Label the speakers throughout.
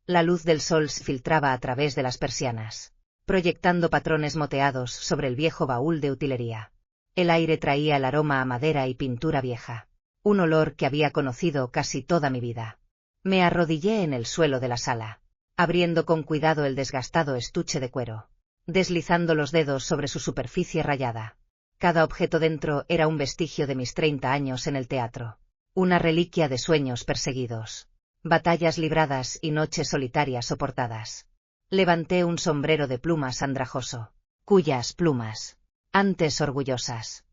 Speaker 1: La luz del sol se filtraba a través de las persianas, proyectando patrones moteados sobre el viejo baúl de utilería. El aire traía el aroma a madera y pintura vieja, un olor que había conocido casi toda mi vida. Me arrodillé en el suelo de la sala, abriendo con cuidado el desgastado estuche de cuero, deslizando los dedos sobre su superficie rayada. Cada objeto dentro era un vestigio de mis 30 años en el teatro, una reliquia de sueños perseguidos, batallas libradas y noches solitarias soportadas. Levanté un sombrero de plumas andrajoso, cuyas plumas, antes orgullosas,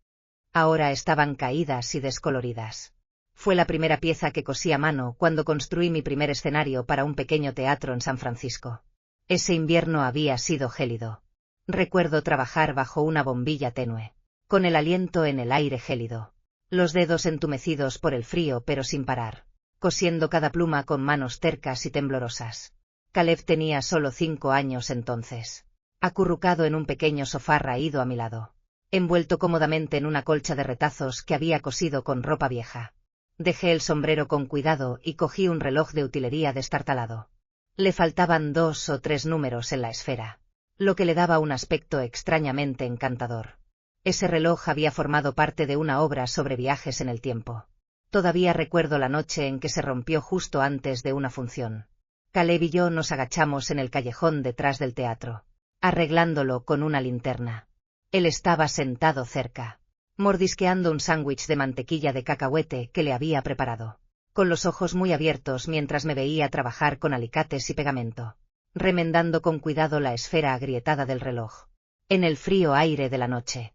Speaker 1: ahora estaban caídas y descoloridas. Fue la primera pieza que cosí a mano cuando construí mi primer escenario para un pequeño teatro en San Francisco. Ese invierno había sido gélido. Recuerdo trabajar bajo una bombilla tenue, con el aliento en el aire gélido, los dedos entumecidos por el frío pero sin parar, cosiendo cada pluma con manos tercas y temblorosas. Caleb tenía solo 5 años entonces, acurrucado en un pequeño sofá raído a mi lado, envuelto cómodamente en una colcha de retazos que había cosido con ropa vieja. Dejé el sombrero con cuidado y cogí un reloj de utilería destartalado. Le faltaban 2 o 3 números en la esfera, lo que le daba un aspecto extrañamente encantador. Ese reloj había formado parte de una obra sobre viajes en el tiempo. Todavía recuerdo la noche en que se rompió justo antes de una función. Caleb y yo nos agachamos en el callejón detrás del teatro, arreglándolo con una linterna. Él estaba sentado cerca, mordisqueando un sándwich de mantequilla de cacahuete que le había preparado, con los ojos muy abiertos mientras me veía trabajar con alicates y pegamento, remendando con cuidado la esfera agrietada del reloj, en el frío aire de la noche.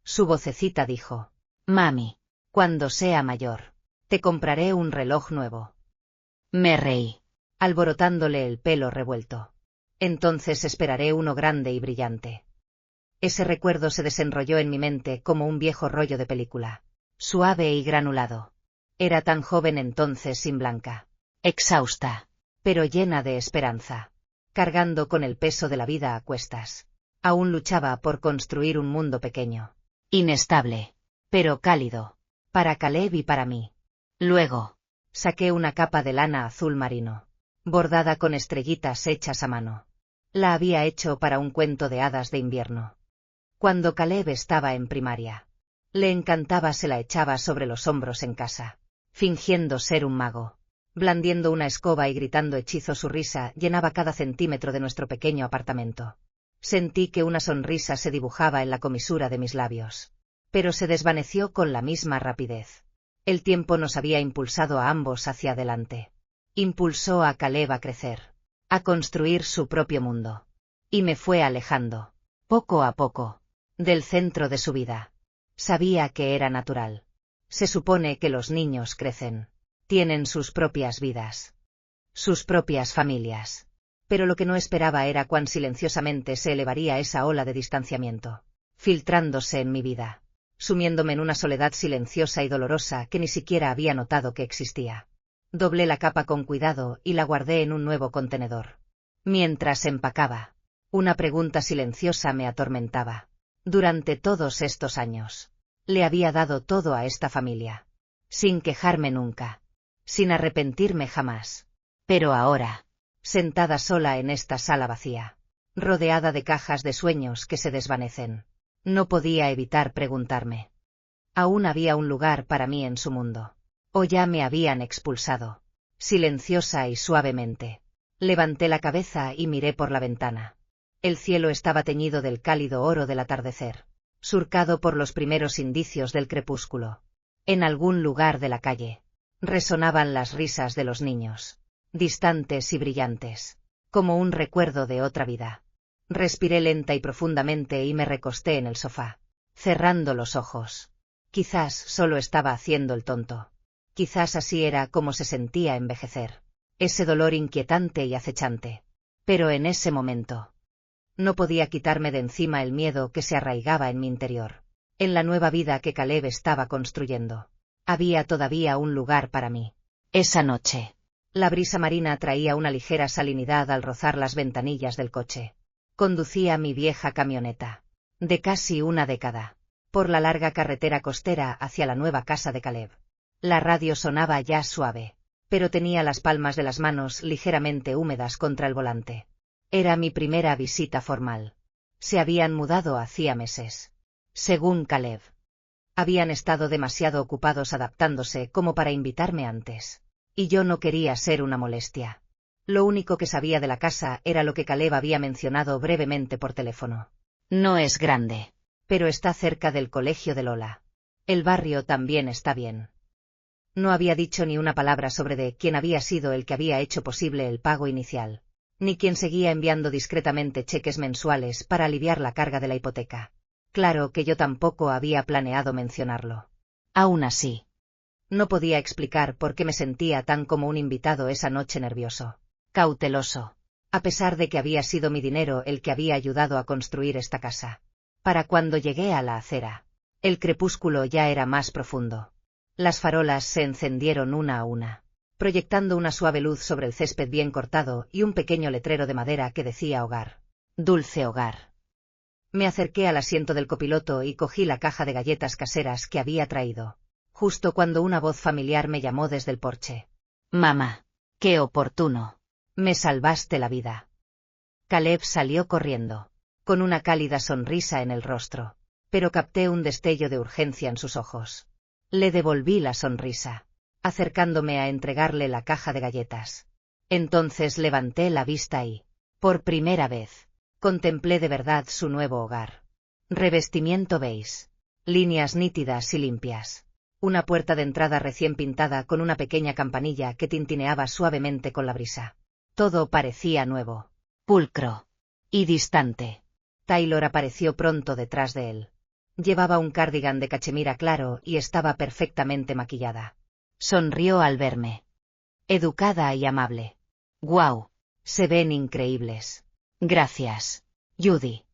Speaker 1: Su vocecita dijo: «Mami, cuando sea mayor, te compraré un reloj nuevo». Me reí, alborotándole el pelo revuelto. «Entonces esperaré uno grande y brillante». Ese recuerdo se desenrolló en mi mente como un viejo rollo de película, suave y granulado. Era tan joven entonces, sin Blanca, exhausta, pero llena de esperanza, cargando con el peso de la vida a cuestas. Aún luchaba por construir un mundo pequeño, inestable, pero cálido, para Caleb y para mí. Luego, saqué una capa de lana azul marino, bordada con estrellitas hechas a mano. La había hecho para un cuento de hadas de invierno. Cuando Caleb estaba en primaria, le encantaba, se la echaba sobre los hombros en casa, fingiendo ser un mago, blandiendo una escoba y gritando hechizos. Su risa llenaba cada centímetro de nuestro pequeño apartamento. Sentí que una sonrisa se dibujaba en la comisura de mis labios, pero se desvaneció con la misma rapidez. El tiempo nos había impulsado a ambos hacia adelante. Impulsó a Caleb a crecer, a construir su propio mundo, y me fue alejando, poco a poco, del centro de su vida. Sabía que era natural. Se supone que los niños crecen, tienen sus propias vidas, sus propias familias. Pero lo que no esperaba era cuán silenciosamente se elevaría esa ola de distanciamiento, filtrándose en mi vida, sumiéndome en una soledad silenciosa y dolorosa que ni siquiera había notado que existía. Doblé la capa con cuidado y la guardé en un nuevo contenedor. Mientras empacaba, una pregunta silenciosa me atormentaba. Durante todos estos años, le había dado todo a esta familia, sin quejarme nunca, sin arrepentirme jamás. Pero ahora, sentada sola en esta sala vacía, rodeada de cajas de sueños que se desvanecen, no podía evitar preguntarme. ¿Aún había un lugar para mí en su mundo? ¿O ya me habían expulsado? Silenciosa y suavemente, levanté la cabeza y miré por la ventana. El cielo estaba teñido del cálido oro del atardecer, surcado por los primeros indicios del crepúsculo. En algún lugar de la calle, resonaban las risas de los niños, distantes y brillantes, como un recuerdo de otra vida. Respiré lenta y profundamente y me recosté en el sofá, cerrando los ojos. Quizás solo estaba haciendo el tonto. Quizás así era como se sentía envejecer, ese dolor inquietante y acechante. Pero en ese momento, no podía quitarme de encima el miedo que se arraigaba en mi interior. En la nueva vida que Caleb estaba construyendo, había todavía un lugar para mí. Esa noche, la brisa marina traía una ligera salinidad al rozar las ventanillas del coche. Conducía mi vieja camioneta, de casi una década, por la larga carretera costera hacia la nueva casa de Caleb. La radio sonaba ya suave, pero tenía las palmas de las manos ligeramente húmedas contra el volante. Era mi primera visita formal. Se habían mudado hacía meses. Según Caleb. Habían estado demasiado ocupados adaptándose como para invitarme antes. Y yo no quería ser una molestia. Lo único que sabía de la casa era lo que Caleb había mencionado brevemente por teléfono. No es grande, pero está cerca del colegio de Lola. El barrio también está bien. No había dicho ni una palabra sobre de quién había sido el que había hecho posible el pago inicial, ni quién seguía enviando discretamente cheques mensuales para aliviar la carga de la hipoteca. Claro que yo tampoco había planeado mencionarlo. Aún así, no podía explicar por qué me sentía tan como un invitado esa noche, nervioso, cauteloso, a pesar de que había sido mi dinero el que había ayudado a construir esta casa. Para cuando llegué a la acera, el crepúsculo ya era más profundo. Las farolas se encendieron una a una, proyectando una suave luz sobre el césped bien cortado y un pequeño letrero de madera que decía hogar. Dulce hogar. Me acerqué al asiento del copiloto y cogí la caja de galletas caseras que había traído, justo cuando una voz familiar me llamó desde el porche. Mamá, qué oportuno. Me salvaste la vida. Caleb salió corriendo, con una cálida sonrisa en el rostro, pero capté un destello de urgencia en sus ojos. Le devolví la sonrisa, acercándome a entregarle la caja de galletas. Entonces levanté la vista y, por primera vez, contemplé de verdad su nuevo hogar. Revestimiento beige, líneas nítidas y limpias, una puerta de entrada recién pintada con una pequeña campanilla que tintineaba suavemente con la brisa. Todo parecía nuevo, pulcro y distante. Taylor apareció pronto detrás de él. Llevaba un cardigan de cachemira claro y estaba perfectamente maquillada. Sonrió al verme. Educada y amable. «Guau, se ven increíbles. Gracias, Judy».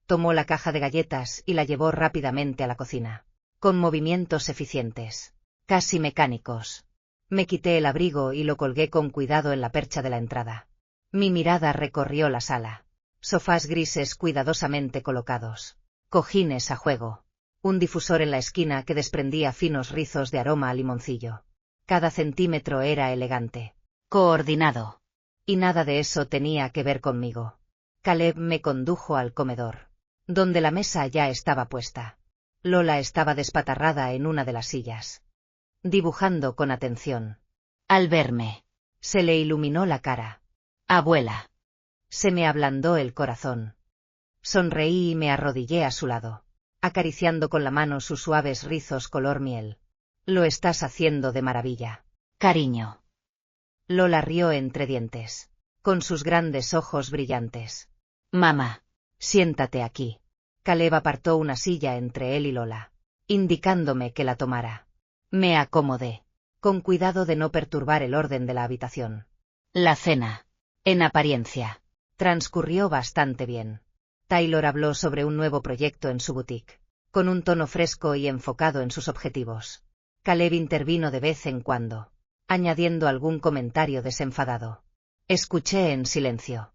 Speaker 1: Tomó la caja de galletas y la llevó rápidamente a la cocina, con movimientos eficientes, casi mecánicos. Me quité el abrigo y lo colgué con cuidado en la percha de la entrada. Mi mirada recorrió la sala. Sofás grises cuidadosamente colocados, cojines a juego, un difusor en la esquina que desprendía finos rizos de aroma a limoncillo. Cada centímetro era elegante, coordinado. Y nada de eso tenía que ver conmigo. Caleb me condujo al comedor, donde la mesa ya estaba puesta. Lola estaba despatarrada en una de las sillas, dibujando con atención. Al verme, se le iluminó la cara. «Abuela». Se me ablandó el corazón. Sonreí y me arrodillé a su lado, acariciando con la mano sus suaves rizos color miel. «Lo estás haciendo de maravilla, cariño». Lola rió entre dientes, con sus grandes ojos brillantes. «Mamá, siéntate aquí». Caleb apartó una silla entre él y Lola, indicándome que la tomara. Me acomodé, con cuidado de no perturbar el orden de la habitación. La cena, en apariencia, transcurrió bastante bien. Taylor habló sobre un nuevo proyecto en su boutique, con un tono fresco y enfocado en sus objetivos. Caleb intervino de vez en cuando, añadiendo algún comentario desenfadado. Escuché en silencio,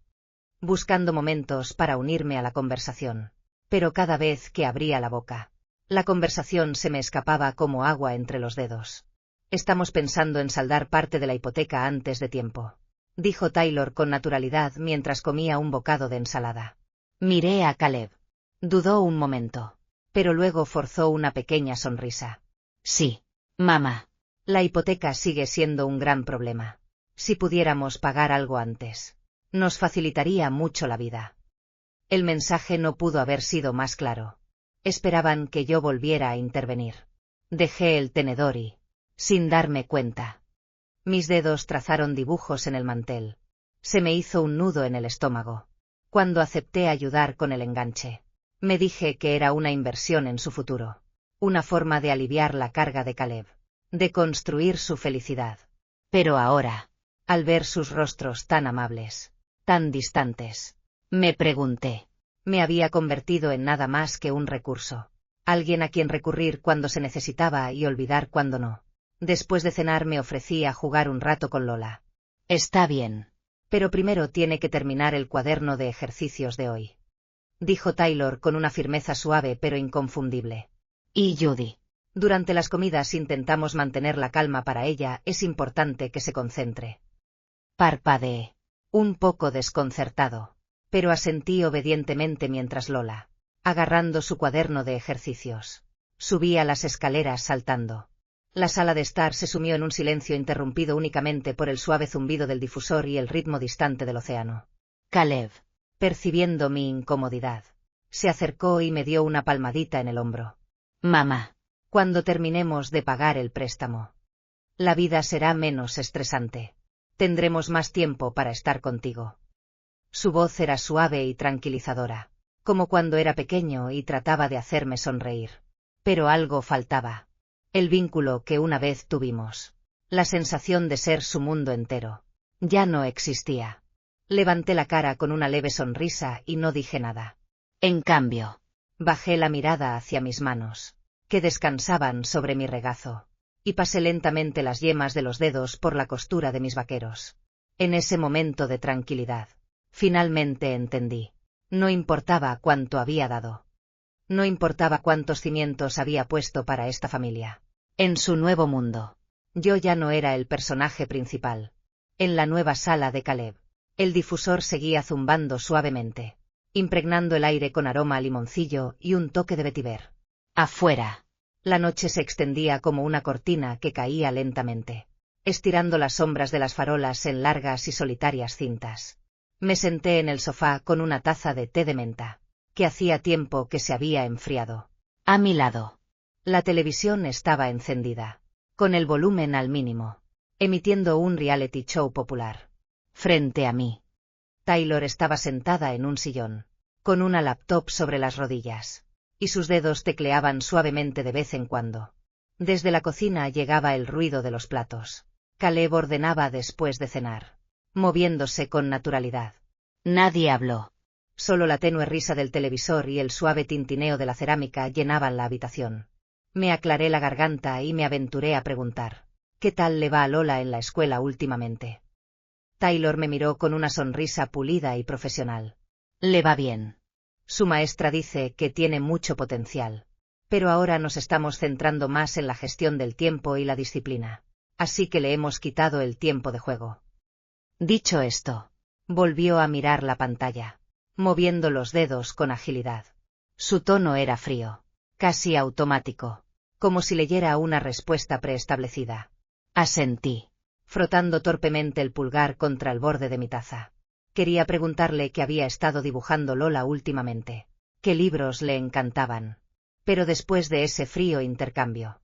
Speaker 1: buscando momentos para unirme a la conversación, pero cada vez que abría la boca, la conversación se me escapaba como agua entre los dedos. «Estamos pensando en saldar parte de la hipoteca antes de tiempo», dijo Taylor con naturalidad mientras comía un bocado de ensalada. Miré a Caleb. Dudó un momento, pero luego forzó una pequeña sonrisa. «Sí, mamá. La hipoteca sigue siendo un gran problema. Si pudiéramos pagar algo antes, nos facilitaría mucho la vida». El mensaje no pudo haber sido más claro. Esperaban que yo volviera a intervenir. Dejé el tenedor y, sin darme cuenta, mis dedos trazaron dibujos en el mantel. Se me hizo un nudo en el estómago. Cuando acepté ayudar con el enganche, me dije que era una inversión en su futuro, una forma de aliviar la carga de Caleb, de construir su felicidad. Pero ahora, al ver sus rostros tan amables, tan distantes, me pregunté, ¿me había convertido en nada más que un recurso? Alguien a quien recurrir cuando se necesitaba y olvidar cuando no. Después de cenar me ofrecí a jugar un rato con Lola. «Está bien. Pero primero tiene que terminar el cuaderno de ejercicios de hoy», dijo Taylor con una firmeza suave pero inconfundible. «Y Judy», Durante las comidas intentamos mantener la calma. Para ella es importante que se concentre. Parpadeé, un poco desconcertado, pero asentí obedientemente mientras Lola, agarrando su cuaderno de ejercicios, subía las escaleras saltando. La sala de estar se sumió en un silencio interrumpido únicamente por el suave zumbido del difusor y el ritmo distante del océano. Caleb, percibiendo mi incomodidad, se acercó y me dio una palmadita en el hombro. Mamá, cuando terminemos de pagar el préstamo, la vida será menos estresante. Tendremos más tiempo para estar contigo. Su voz era suave y tranquilizadora, como cuando era pequeño y trataba de hacerme sonreír. Pero algo faltaba. El vínculo que una vez tuvimos. La sensación de ser su mundo entero. Ya no existía. Levanté la cara con una leve sonrisa y no dije nada. En cambio, bajé la mirada hacia mis manos, que descansaban sobre mi regazo, y pasé lentamente las yemas de los dedos por la costura de mis vaqueros. En ese momento de tranquilidad, finalmente entendí. No importaba cuánto había dado. No importaba cuántos cimientos había puesto para esta familia. En su nuevo mundo, yo ya no era el personaje principal. En la nueva sala de Caleb, el difusor seguía zumbando suavemente, impregnando el aire con aroma a limoncillo y un toque de vetiver. Afuera, la noche se extendía como una cortina que caía lentamente, estirando las sombras de las farolas en largas y solitarias cintas. Me senté en el sofá con una taza de té de menta, que hacía tiempo que se había enfriado. A mi lado, la televisión estaba encendida, con el volumen al mínimo, emitiendo un reality show popular. Frente a mí, Taylor estaba sentada en un sillón, con una laptop sobre las rodillas, y sus dedos tecleaban suavemente de vez en cuando. Desde la cocina llegaba el ruido de los platos. Caleb ordenaba después de cenar, moviéndose con naturalidad. Nadie habló. Solo la tenue risa del televisor y el suave tintineo de la cerámica llenaban la habitación. Me aclaré la garganta y me aventuré a preguntar: ¿qué tal le va a Lola en la escuela últimamente? Taylor me miró con una sonrisa pulida y profesional. Le va bien. Su maestra dice que tiene mucho potencial, pero ahora nos estamos centrando más en la gestión del tiempo y la disciplina, así que le hemos quitado el tiempo de juego. Dicho esto, volvió a mirar la pantalla, moviendo los dedos con agilidad. Su tono era frío, casi automático, como si leyera una respuesta preestablecida. Asentí, frotando torpemente el pulgar contra el borde de mi taza. Quería preguntarle qué había estado dibujando Lola últimamente, qué libros le encantaban. Pero después de ese frío intercambio,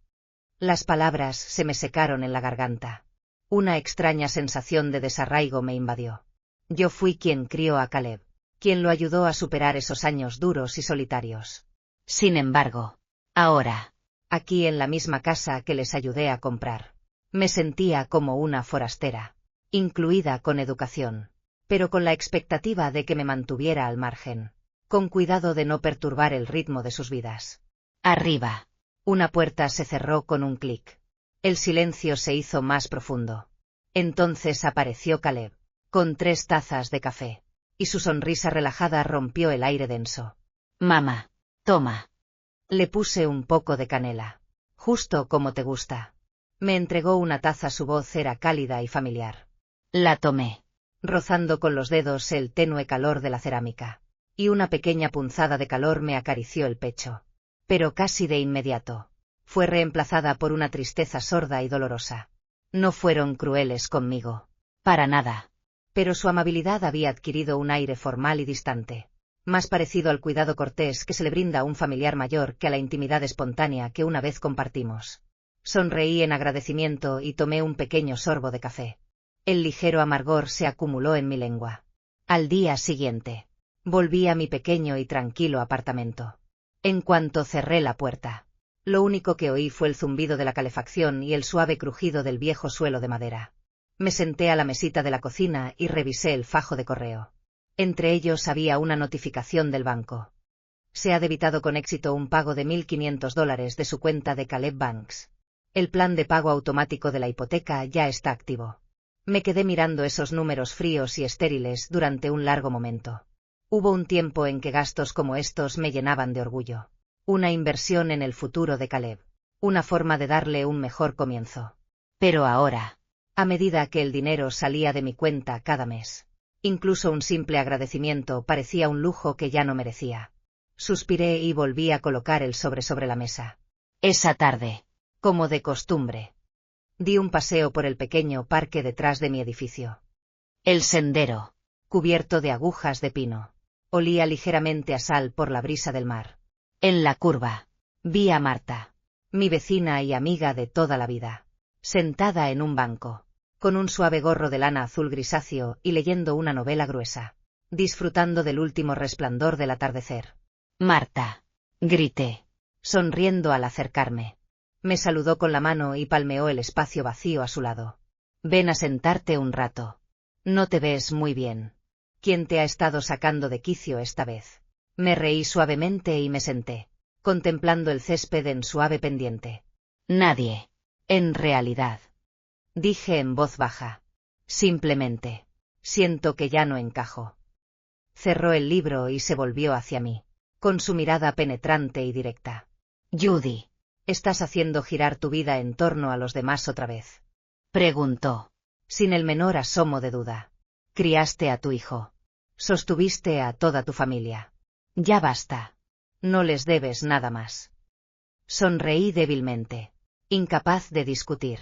Speaker 1: las palabras se me secaron en la garganta. Una extraña sensación de desarraigo me invadió. Yo fui quien crió a Caleb, quien lo ayudó a superar esos años duros y solitarios. Sin embargo, ahora, aquí en la misma casa que les ayudé a comprar, me sentía como una forastera, incluida con educación, pero con la expectativa de que me mantuviera al margen, con cuidado de no perturbar el ritmo de sus vidas. Arriba, una puerta se cerró con un clic. El silencio se hizo más profundo. Entonces apareció Caleb, con 3 tazas de café, y su sonrisa relajada rompió el aire denso. Mamá, toma. Le puse un poco de canela, justo como te gusta. Me entregó una taza, su voz era cálida y familiar. La tomé, rozando con los dedos el tenue calor de la cerámica, y una pequeña punzada de calor me acarició el pecho. Pero casi de inmediato, fue reemplazada por una tristeza sorda y dolorosa. No fueron crueles conmigo, para nada. Pero su amabilidad había adquirido un aire formal y distante, más parecido al cuidado cortés que se le brinda a un familiar mayor que a la intimidad espontánea que una vez compartimos. Sonreí en agradecimiento y tomé un pequeño sorbo de café. El ligero amargor se acumuló en mi lengua. Al día siguiente, volví a mi pequeño y tranquilo apartamento. En cuanto cerré la puerta, lo único que oí fue el zumbido de la calefacción y el suave crujido del viejo suelo de madera. Me senté a la mesita de la cocina y revisé el fajo de correo. Entre ellos había una notificación del banco. Se ha debitado con éxito un pago de $1.500 de su cuenta de Caleb Banks. El plan de pago automático de la hipoteca ya está activo. Me quedé mirando esos números fríos y estériles durante un largo momento. Hubo un tiempo en que gastos como estos me llenaban de orgullo. Una inversión en el futuro de Caleb. Una forma de darle un mejor comienzo. Pero ahora, a medida que el dinero salía de mi cuenta cada mes, incluso un simple agradecimiento parecía un lujo que ya no merecía. Suspiré y volví a colocar el sobre la mesa. Esa tarde, como de costumbre, di un paseo por el pequeño parque detrás de mi edificio. El sendero, cubierto de agujas de pino, olía ligeramente a sal por la brisa del mar. En la curva, vi a Marta, mi vecina y amiga de toda la vida, sentada en un banco, con un suave gorro de lana azul grisáceo y leyendo una novela gruesa, disfrutando del último resplandor del atardecer. «Marta», grité, sonriendo al acercarme. Me saludó con la mano y palmeó el espacio vacío a su lado. «Ven a sentarte un rato. No te ves muy bien. ¿Quién te ha estado sacando de quicio esta vez?» Me reí suavemente y me senté, contemplando el césped en suave pendiente. «Nadie. En realidad», dije en voz baja. «Simplemente, siento que ya no encajo». Cerró el libro y se volvió hacia mí, con su mirada penetrante y directa. «Judy, ¿estás haciendo girar tu vida en torno a los demás otra vez?», preguntó, sin el menor asomo de duda. «Criaste a tu hijo. Sostuviste a toda tu familia. Ya basta. No les debes nada más». Sonreí débilmente, incapaz de discutir.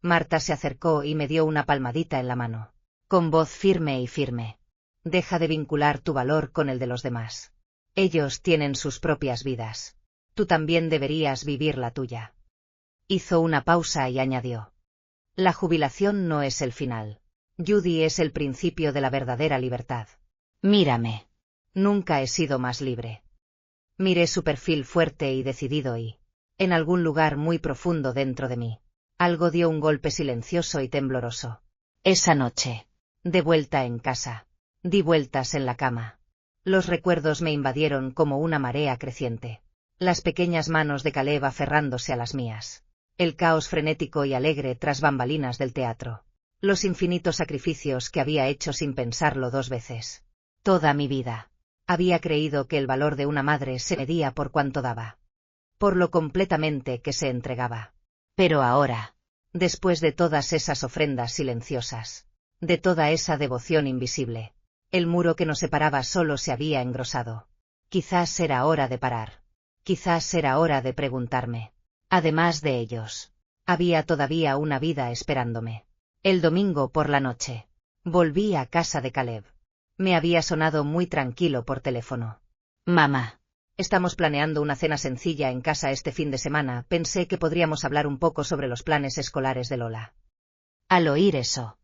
Speaker 1: Marta se acercó y me dio una palmadita en la mano, con voz firme y firme. «Deja de vincular tu valor con el de los demás. Ellos tienen sus propias vidas. Tú también deberías vivir la tuya». Hizo una pausa y añadió: «La jubilación no es el final. Judy es el principio de la verdadera libertad. Mírame. Nunca he sido más libre». Miré su perfil fuerte y decidido y, en algún lugar muy profundo dentro de mí, algo dio un golpe silencioso y tembloroso. Esa noche, de vuelta en casa, di vueltas en la cama. Los recuerdos me invadieron como una marea creciente. Las pequeñas manos de Caleb aferrándose a las mías. El caos frenético y alegre tras bambalinas del teatro. Los infinitos sacrificios que había hecho sin pensarlo 2 veces. Toda mi vida. Había creído que el valor de una madre se medía por cuánto daba. Por lo completamente que se entregaba. Pero ahora, después de todas esas ofrendas silenciosas, de toda esa devoción invisible, el muro que nos separaba solo se había engrosado. Quizás era hora de parar. Quizás era hora de preguntarme. Además de ellos, había todavía una vida esperándome. El domingo por la noche, volví a casa de Caleb. Me había sonado muy tranquilo por teléfono. «Mamá, estamos planeando una cena sencilla en casa este fin de semana. Pensé que podríamos hablar un poco sobre los planes escolares de Lola». Al oír eso,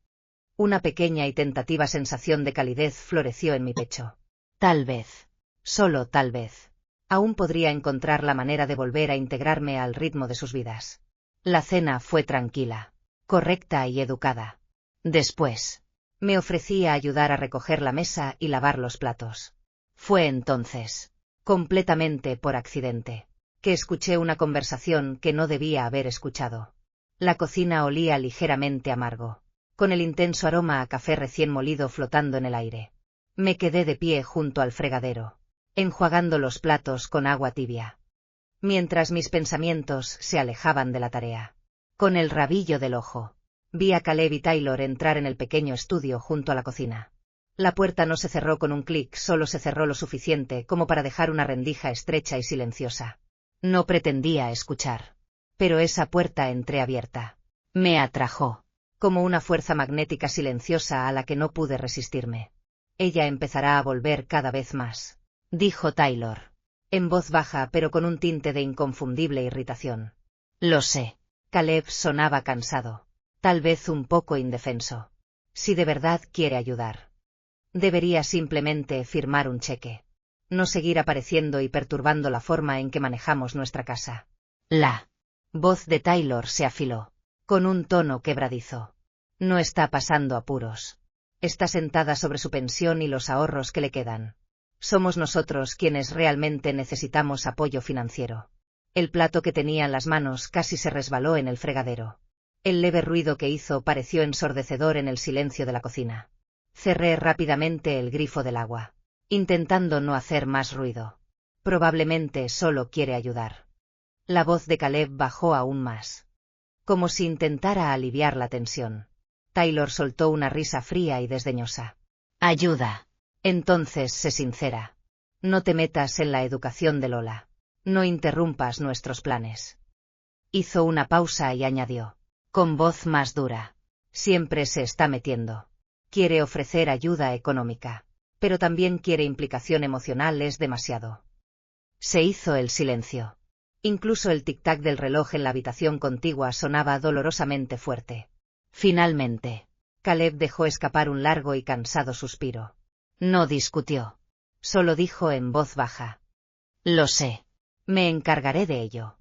Speaker 1: una pequeña y tentativa sensación de calidez floreció en mi pecho. Tal vez, solo tal vez, aún podría encontrar la manera de volver a integrarme al ritmo de sus vidas. La cena fue tranquila, correcta y educada. Después, me ofrecí a ayudar a recoger la mesa y lavar los platos. Fue entonces, completamente por accidente, que escuché una conversación que no debía haber escuchado. La cocina olía ligeramente amargo, con el intenso aroma a café recién molido flotando en el aire. Me quedé de pie junto al fregadero, enjuagando los platos con agua tibia, mientras mis pensamientos se alejaban de la tarea. Con el rabillo del ojo, vi a Caleb y Taylor entrar en el pequeño estudio junto a la cocina. La puerta no se cerró con un clic, solo se cerró lo suficiente como para dejar una rendija estrecha y silenciosa. No pretendía escuchar, pero esa puerta entreabierta me atrajo, como una fuerza magnética silenciosa a la que no pude resistirme. «Ella empezará a volver cada vez más», dijo Taylor, en voz baja pero con un tinte de inconfundible irritación. «Lo sé». Caleb sonaba cansado, tal vez un poco indefenso. Si de verdad quiere ayudar, debería simplemente firmar un cheque. No seguir apareciendo y perturbando la forma en que manejamos nuestra casa. La voz de Taylor se afiló, con un tono quebradizo. No está pasando apuros. Está sentada sobre su pensión y los ahorros que le quedan. Somos nosotros quienes realmente necesitamos apoyo financiero. El plato que tenía en las manos casi se resbaló en el fregadero. El leve ruido que hizo pareció ensordecedor en el silencio de la cocina. Cerré rápidamente el grifo del agua, intentando no hacer más ruido. Probablemente solo quiere ayudar. La voz de Caleb bajó aún más, como si intentara aliviar la tensión. Taylor soltó una risa fría y desdeñosa. Ayuda. Entonces sé sincera. No te metas en la educación de Lola. No interrumpas nuestros planes. Hizo una pausa y añadió, con voz más dura. Siempre se está metiendo. Quiere ofrecer ayuda económica, pero también quiere implicación emocional, es demasiado. Se hizo el silencio. Incluso el tic-tac del reloj en la habitación contigua sonaba dolorosamente fuerte. Finalmente, Caleb dejó escapar un largo y cansado suspiro. No discutió. Solo dijo en voz baja. Lo sé. Me encargaré de ello.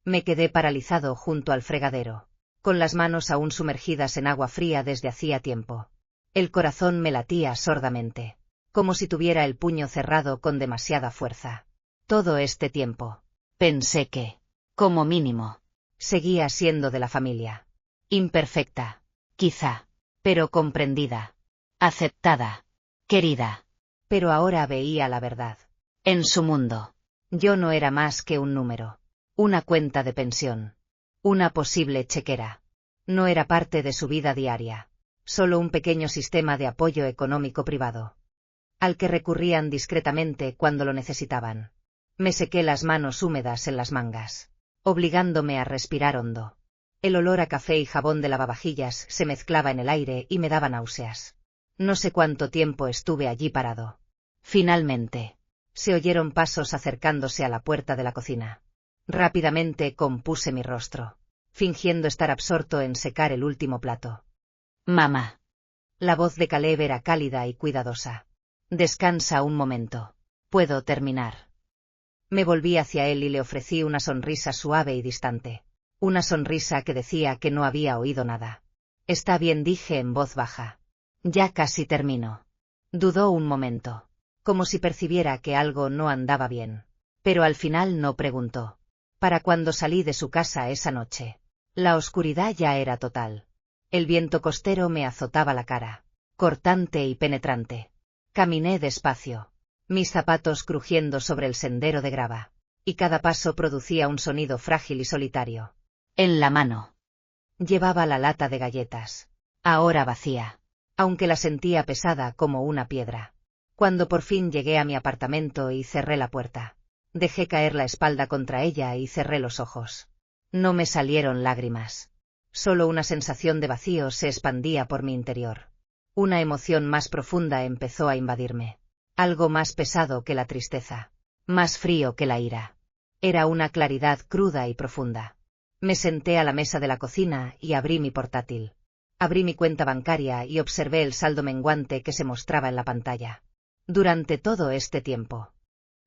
Speaker 1: Me quedé paralizado junto al fregadero, con las manos aún sumergidas en agua fría desde hacía tiempo. El corazón me latía sordamente, como si tuviera el puño cerrado con demasiada fuerza. Todo este tiempo, pensé que, como mínimo, seguía siendo de la familia. Imperfecta, quizá, pero comprendida, aceptada, querida. Pero ahora veía la verdad. En su mundo, yo no era más que un número, una cuenta de pensión, una posible chequera. No era parte de su vida diaria, solo un pequeño sistema de apoyo económico privado, al que recurrían discretamente cuando lo necesitaban. Me sequé las manos húmedas en las mangas, obligándome a respirar hondo. El olor a café y jabón de lavavajillas se mezclaba en el aire y me daba náuseas. No sé cuánto tiempo estuve allí parado. Finalmente, se oyeron pasos acercándose a la puerta de la cocina. Rápidamente compuse mi rostro, fingiendo estar absorto en secar el último plato. Mamá. La voz de Caleb era cálida y cuidadosa. Descansa un momento. Puedo terminar. Me volví hacia él y le ofrecí una sonrisa suave y distante. Una sonrisa que decía que no había oído nada. Está bien, dije en voz baja. Ya casi termino. Dudó un momento, como si percibiera que algo no andaba bien. Pero al final no preguntó. Para cuando salí de su casa esa noche, la oscuridad ya era total. El viento costero me azotaba la cara, cortante y penetrante. Caminé despacio, mis zapatos crujiendo sobre el sendero de grava, y cada paso producía un sonido frágil y solitario. En la mano llevaba la lata de galletas, ahora vacía, aunque la sentía pesada como una piedra. Cuando por fin llegué a mi apartamento y cerré la puerta, dejé caer la espalda contra ella y cerré los ojos. No me salieron lágrimas. Solo una sensación de vacío se expandía por mi interior. Una emoción más profunda empezó a invadirme. Algo más pesado que la tristeza. Más frío que la ira. Era una claridad cruda y profunda. Me senté a la mesa de la cocina y abrí mi portátil. Abrí mi cuenta bancaria y observé el saldo menguante que se mostraba en la pantalla. Durante todo este tiempo,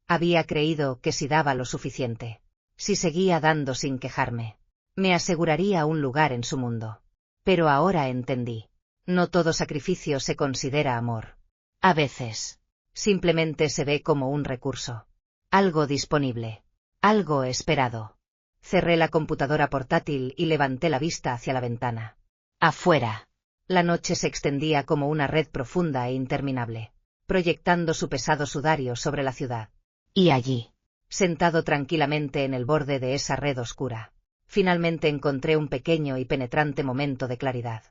Speaker 1: había creído que si daba lo suficiente, si seguía dando sin quejarme, me aseguraría un lugar en su mundo. Pero ahora entendí. No todo sacrificio se considera amor. A veces, simplemente se ve como un recurso. Algo disponible. Algo esperado. Cerré la computadora portátil y levanté la vista hacia la ventana. Afuera, la noche se extendía como una red profunda e interminable, proyectando su pesado sudario sobre la ciudad. Y allí, sentado tranquilamente en el borde de esa red oscura, finalmente encontré un pequeño y penetrante momento de claridad.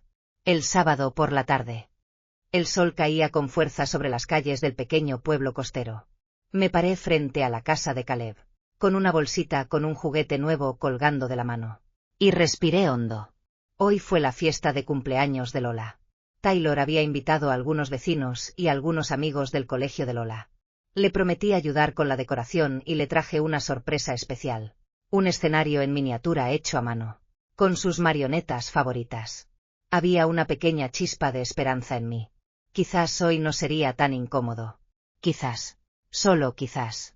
Speaker 1: El sábado por la tarde. El sol caía con fuerza sobre las calles del pequeño pueblo costero. Me paré frente a la casa de Caleb, con una bolsita con un juguete nuevo colgando de la mano. Y respiré hondo. Hoy fue la fiesta de cumpleaños de Lola. Taylor había invitado a algunos vecinos y algunos amigos del colegio de Lola. Le prometí ayudar con la decoración y le traje una sorpresa especial. Un escenario en miniatura hecho a mano, con sus marionetas favoritas. Había una pequeña chispa de esperanza en mí. Quizás hoy no sería tan incómodo. Quizás, solo quizás,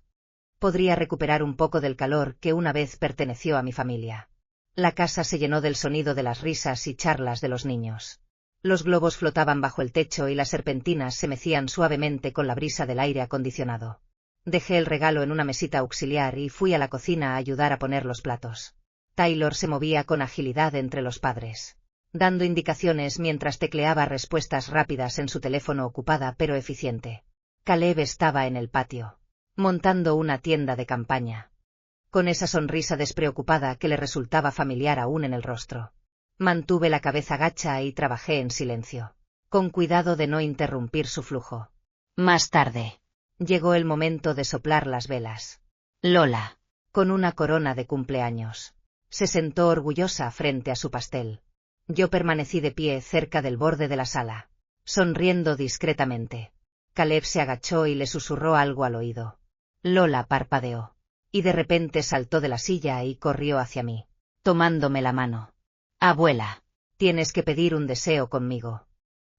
Speaker 1: podría recuperar un poco del calor que una vez perteneció a mi familia. La casa se llenó del sonido de las risas y charlas de los niños. Los globos flotaban bajo el techo y las serpentinas se mecían suavemente con la brisa del aire acondicionado. Dejé el regalo en una mesita auxiliar y fui a la cocina a ayudar a poner los platos. Taylor se movía con agilidad entre los padres, dando indicaciones mientras tecleaba respuestas rápidas en su teléfono ocupada pero eficiente. Caleb estaba en el patio, montando una tienda de campaña. con esa sonrisa despreocupada que le resultaba familiar aún en el rostro. Mantuve la cabeza gacha y trabajé en silencio, con cuidado de no interrumpir su flujo. Más tarde. Llegó el momento de soplar las velas. Lola, con una corona de cumpleaños, se sentó orgullosa frente a su pastel. Yo permanecí de pie cerca del borde de la sala, sonriendo discretamente. Caleb se agachó y le susurró algo al oído. Lola parpadeó, y de repente saltó de la silla y corrió hacia mí, tomándome la mano. Abuela, tienes que pedir un deseo conmigo.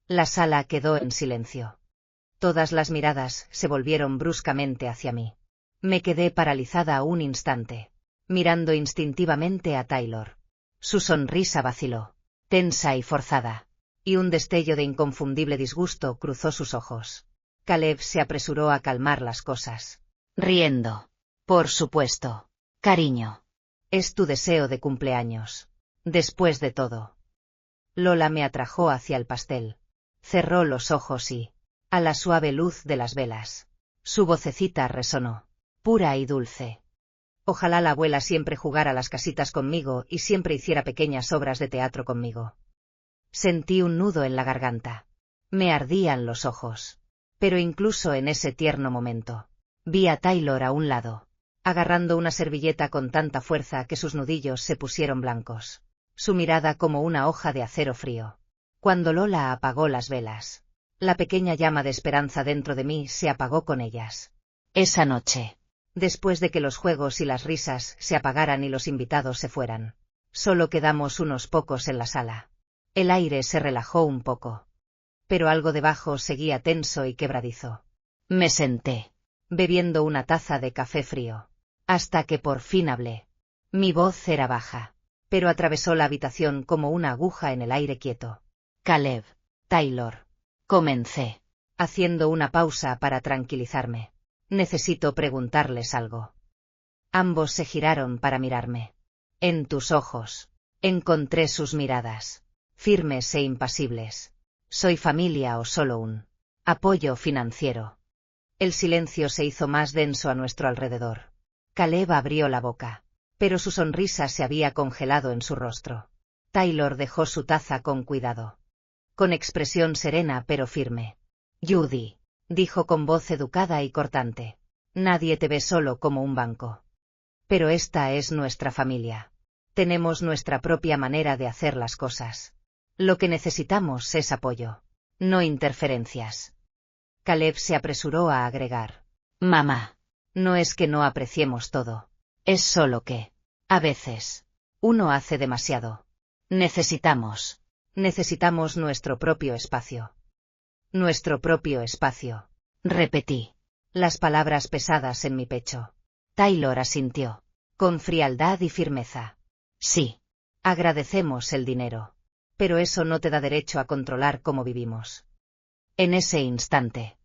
Speaker 1: La sala quedó en silencio. Todas las miradas se volvieron bruscamente hacia mí. Me quedé paralizada un instante, mirando instintivamente a Taylor. Su sonrisa vaciló, tensa y forzada, y un destello de inconfundible disgusto cruzó sus ojos. Caleb se apresuró a calmar las cosas, riendo. Por supuesto, cariño. Es tu deseo de cumpleaños. Después de todo. Lola me atrajo hacia el pastel. Cerró los ojos y, a la suave luz de las velas, su vocecita resonó, pura y dulce. Ojalá la abuela siempre jugara a las casitas conmigo y siempre hiciera pequeñas obras de teatro conmigo. Sentí un nudo en la garganta. Me ardían los ojos. Pero incluso en ese tierno momento, vi a Taylor a un lado, agarrando una servilleta con tanta fuerza que sus nudillos se pusieron blancos. Su mirada como una hoja de acero frío. Cuando Lola apagó las velas, la pequeña llama de esperanza dentro de mí se apagó con ellas. Esa noche, después de que los juegos y las risas se apagaran y los invitados se fueran, solo quedamos unos pocos en la sala. El aire se relajó un poco, pero algo debajo seguía tenso y quebradizo. Me senté, bebiendo una taza de café frío, hasta que por fin hablé. Mi voz era baja, pero atravesó la habitación como una aguja en el aire quieto. Caleb, Taylor. Comencé, haciendo una pausa para tranquilizarme. Necesito preguntarles algo. Ambos se giraron para mirarme. En tus ojos, encontré sus miradas, firmes e impasibles. ¿Soy familia o solo un apoyo financiero? El silencio se hizo más denso a nuestro alrededor. Caleb abrió la boca, pero su sonrisa se había congelado en su rostro. Taylor dejó su taza con cuidado, con expresión serena pero firme. Judy, dijo con voz educada y cortante, nadie te ve solo como un banco. Pero esta es nuestra familia. Tenemos nuestra propia manera de hacer las cosas. Lo que necesitamos es apoyo, no interferencias. Caleb se apresuró a agregar. Mamá, no es que no apreciemos todo. Es solo que, a veces, uno hace demasiado. Necesitamos nuestro propio espacio. Nuestro propio espacio. Repetí, las palabras pesadas en mi pecho. Taylor asintió, con frialdad y firmeza. Sí. Agradecemos el dinero. Pero eso no te da derecho a controlar cómo vivimos. En ese instante,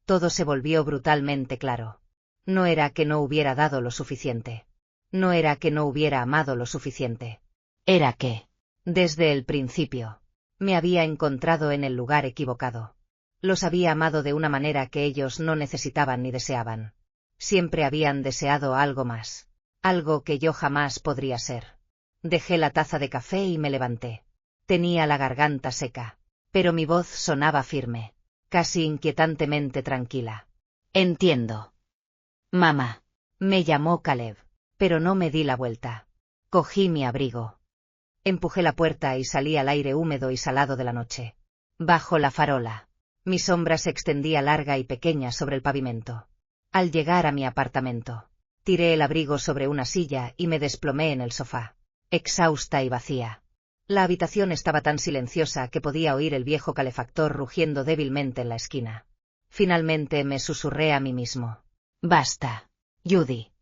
Speaker 1: todo se volvió brutalmente claro. No era que no hubiera dado lo suficiente. No era que no hubiera amado lo suficiente. Era que, desde el principio, me había encontrado en el lugar equivocado. Los había amado de una manera que ellos no necesitaban ni deseaban. Siempre habían deseado algo más. Algo que yo jamás podría ser. Dejé la taza de café y me levanté. Tenía la garganta seca, pero mi voz sonaba firme, casi inquietantemente tranquila. Entiendo. Mamá. Me llamó Caleb, pero no me di la vuelta. Cogí mi abrigo. Empujé la puerta y salí al aire húmedo y salado de la noche. Bajo la farola, mi sombra se extendía larga y pequeña sobre el pavimento. Al llegar a mi apartamento, tiré el abrigo sobre una silla y me desplomé en el sofá, exhausta y vacía. La habitación estaba tan silenciosa que podía oír el viejo calefactor rugiendo débilmente en la esquina. Finalmente me susurré a mí mismo. Basta, Judy.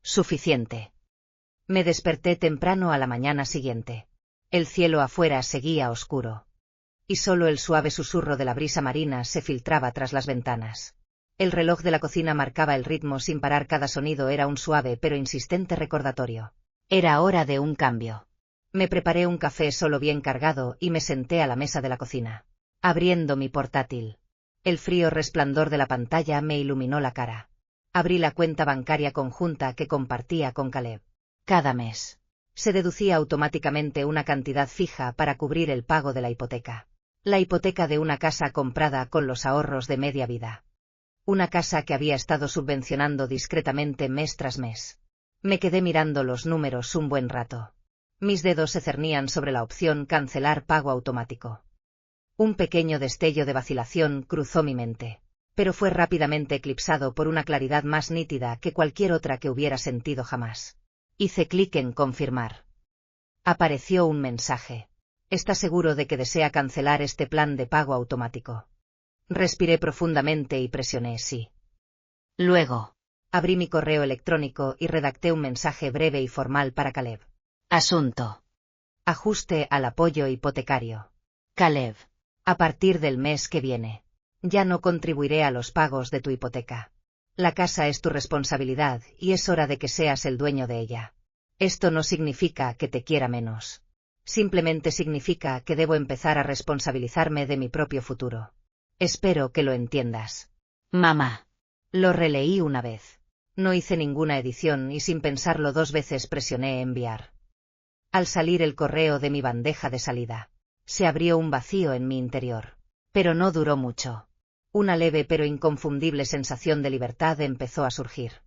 Speaker 1: Suficiente. Me desperté temprano a la mañana siguiente. El cielo afuera seguía oscuro. Y solo el suave susurro de la brisa marina se filtraba tras las ventanas. El reloj de la cocina marcaba el ritmo sin parar, cada sonido era un suave pero insistente recordatorio. Era hora de un cambio. Me preparé un café solo bien cargado y me senté a la mesa de la cocina, abriendo mi portátil. El frío resplandor de la pantalla me iluminó la cara. Abrí la cuenta bancaria conjunta que compartía con Caleb. Cada mes se deducía automáticamente una cantidad fija para cubrir el pago de la hipoteca. La hipoteca de una casa comprada con los ahorros de media vida. Una casa que había estado subvencionando discretamente mes tras mes. Me quedé mirando los números un buen rato. Mis dedos se cernían sobre la opción cancelar pago automático. Un pequeño destello de vacilación cruzó mi mente, pero fue rápidamente eclipsado por una claridad más nítida que cualquier otra que hubiera sentido jamás. Hice clic en confirmar. Apareció un mensaje. ¿Está seguro de que desea cancelar este plan de pago automático? Respiré profundamente y presioné sí. Luego, abrí mi correo electrónico y redacté un mensaje breve y formal para Caleb. Asunto. Ajuste al apoyo hipotecario. Caleb. A partir del mes que viene, ya no contribuiré a los pagos de tu hipoteca. La casa es tu responsabilidad y es hora de que seas el dueño de ella. Esto no significa que te quiera menos. Simplemente significa que debo empezar a responsabilizarme de mi propio futuro. Espero que lo entiendas. Mamá. Lo releí una vez. No hice ninguna edición y sin pensarlo 2 veces presioné enviar. Al salir el correo de mi bandeja de salida, se abrió un vacío en mi interior. Pero no duró mucho. Una leve pero inconfundible sensación de libertad empezó a surgir,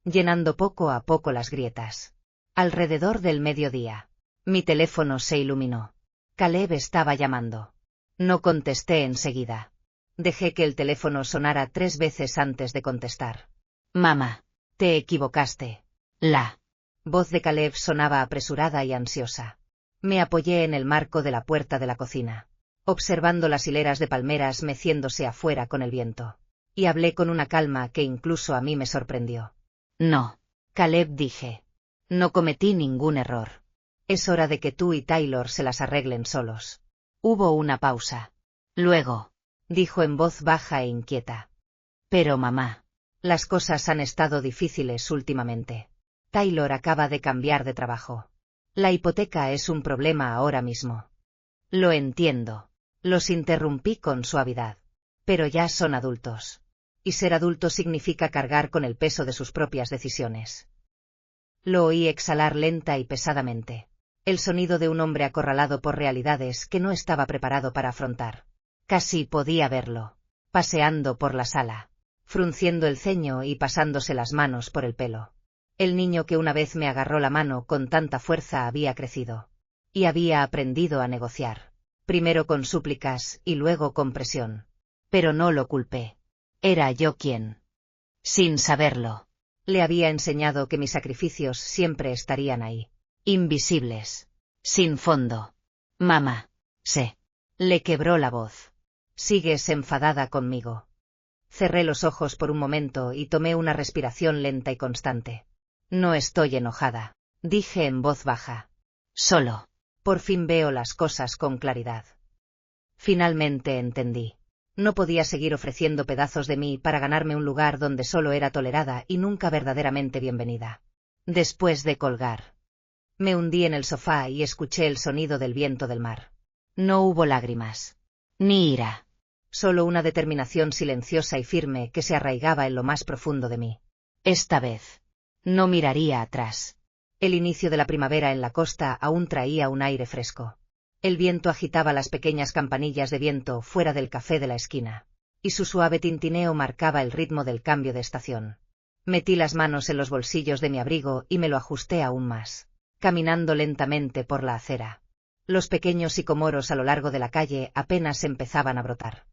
Speaker 1: llenando poco a poco las grietas. Alrededor del mediodía, mi teléfono se iluminó. Caleb estaba llamando. No contesté enseguida. Dejé que el teléfono sonara 3 veces antes de contestar. Mamá, te equivocaste. La voz de Caleb sonaba apresurada y ansiosa. Me apoyé en el marco de la puerta de la cocina, observando las hileras de palmeras meciéndose afuera con el viento. Y hablé con una calma que incluso a mí me sorprendió. No, Caleb, dije. No cometí ningún error. Es hora de que tú y Taylor se las arreglen solos. Hubo una pausa. Luego, dijo en voz baja e inquieta. Pero mamá, las cosas han estado difíciles últimamente. Taylor acaba de cambiar de trabajo. La hipoteca es un problema ahora mismo. Lo entiendo. Los interrumpí con suavidad. Pero ya son adultos. Y ser adulto significa cargar con el peso de sus propias decisiones. Lo oí exhalar lenta y pesadamente. El sonido de un hombre acorralado por realidades que no estaba preparado para afrontar. Casi podía verlo, paseando por la sala, frunciendo el ceño y pasándose las manos por el pelo. El niño que una vez me agarró la mano con tanta fuerza había crecido. Y había aprendido a negociar. Primero con súplicas y luego con presión. Pero no lo culpé. Era yo quien, sin saberlo, le había enseñado que mis sacrificios siempre estarían ahí. Invisibles. Sin fondo. Mamá. Sé. Le quebró la voz. ¿Sigues enfadada conmigo? Cerré los ojos por un momento y tomé una respiración lenta y constante. No estoy enojada, dije en voz baja. Solo. Por fin veo las cosas con claridad. Finalmente entendí. No podía seguir ofreciendo pedazos de mí para ganarme un lugar donde solo era tolerada y nunca verdaderamente bienvenida. Después de colgar, me hundí en el sofá y escuché el sonido del viento del mar. No hubo lágrimas. Ni ira. Solo una determinación silenciosa y firme que se arraigaba en lo más profundo de mí. Esta vez, no miraría atrás. El inicio de la primavera en la costa aún traía un aire fresco. El viento agitaba las pequeñas campanillas de viento fuera del café de la esquina, y su suave tintineo marcaba el ritmo del cambio de estación. Metí las manos en los bolsillos de mi abrigo y me lo ajusté aún más, caminando lentamente por la acera. Los pequeños sicomoros a lo largo de la calle apenas empezaban a brotar.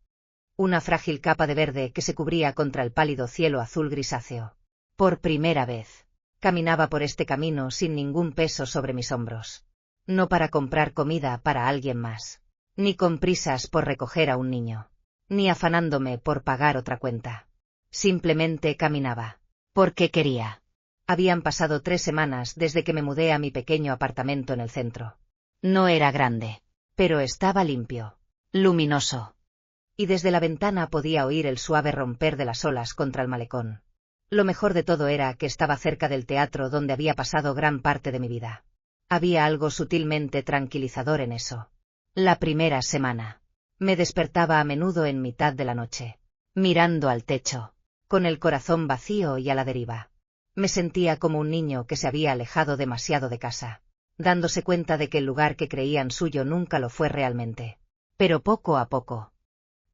Speaker 1: Una frágil capa de verde que se cubría contra el pálido cielo azul grisáceo. Por primera vez, caminaba por este camino sin ningún peso sobre mis hombros. No para comprar comida para alguien más, ni con prisas por recoger a un niño, ni afanándome por pagar otra cuenta. Simplemente caminaba, porque quería. Habían pasado 3 semanas desde que me mudé a mi pequeño apartamento en el centro. No era grande, pero estaba limpio, luminoso. Y desde la ventana podía oír el suave romper de las olas contra el malecón. Lo mejor de todo era que estaba cerca del teatro donde había pasado gran parte de mi vida. Había algo sutilmente tranquilizador en eso. La primera semana, me despertaba a menudo en mitad de la noche, mirando al techo, con el corazón vacío y a la deriva. Me sentía como un niño que se había alejado demasiado de casa, dándose cuenta de que el lugar que creían suyo nunca lo fue realmente. Pero poco a poco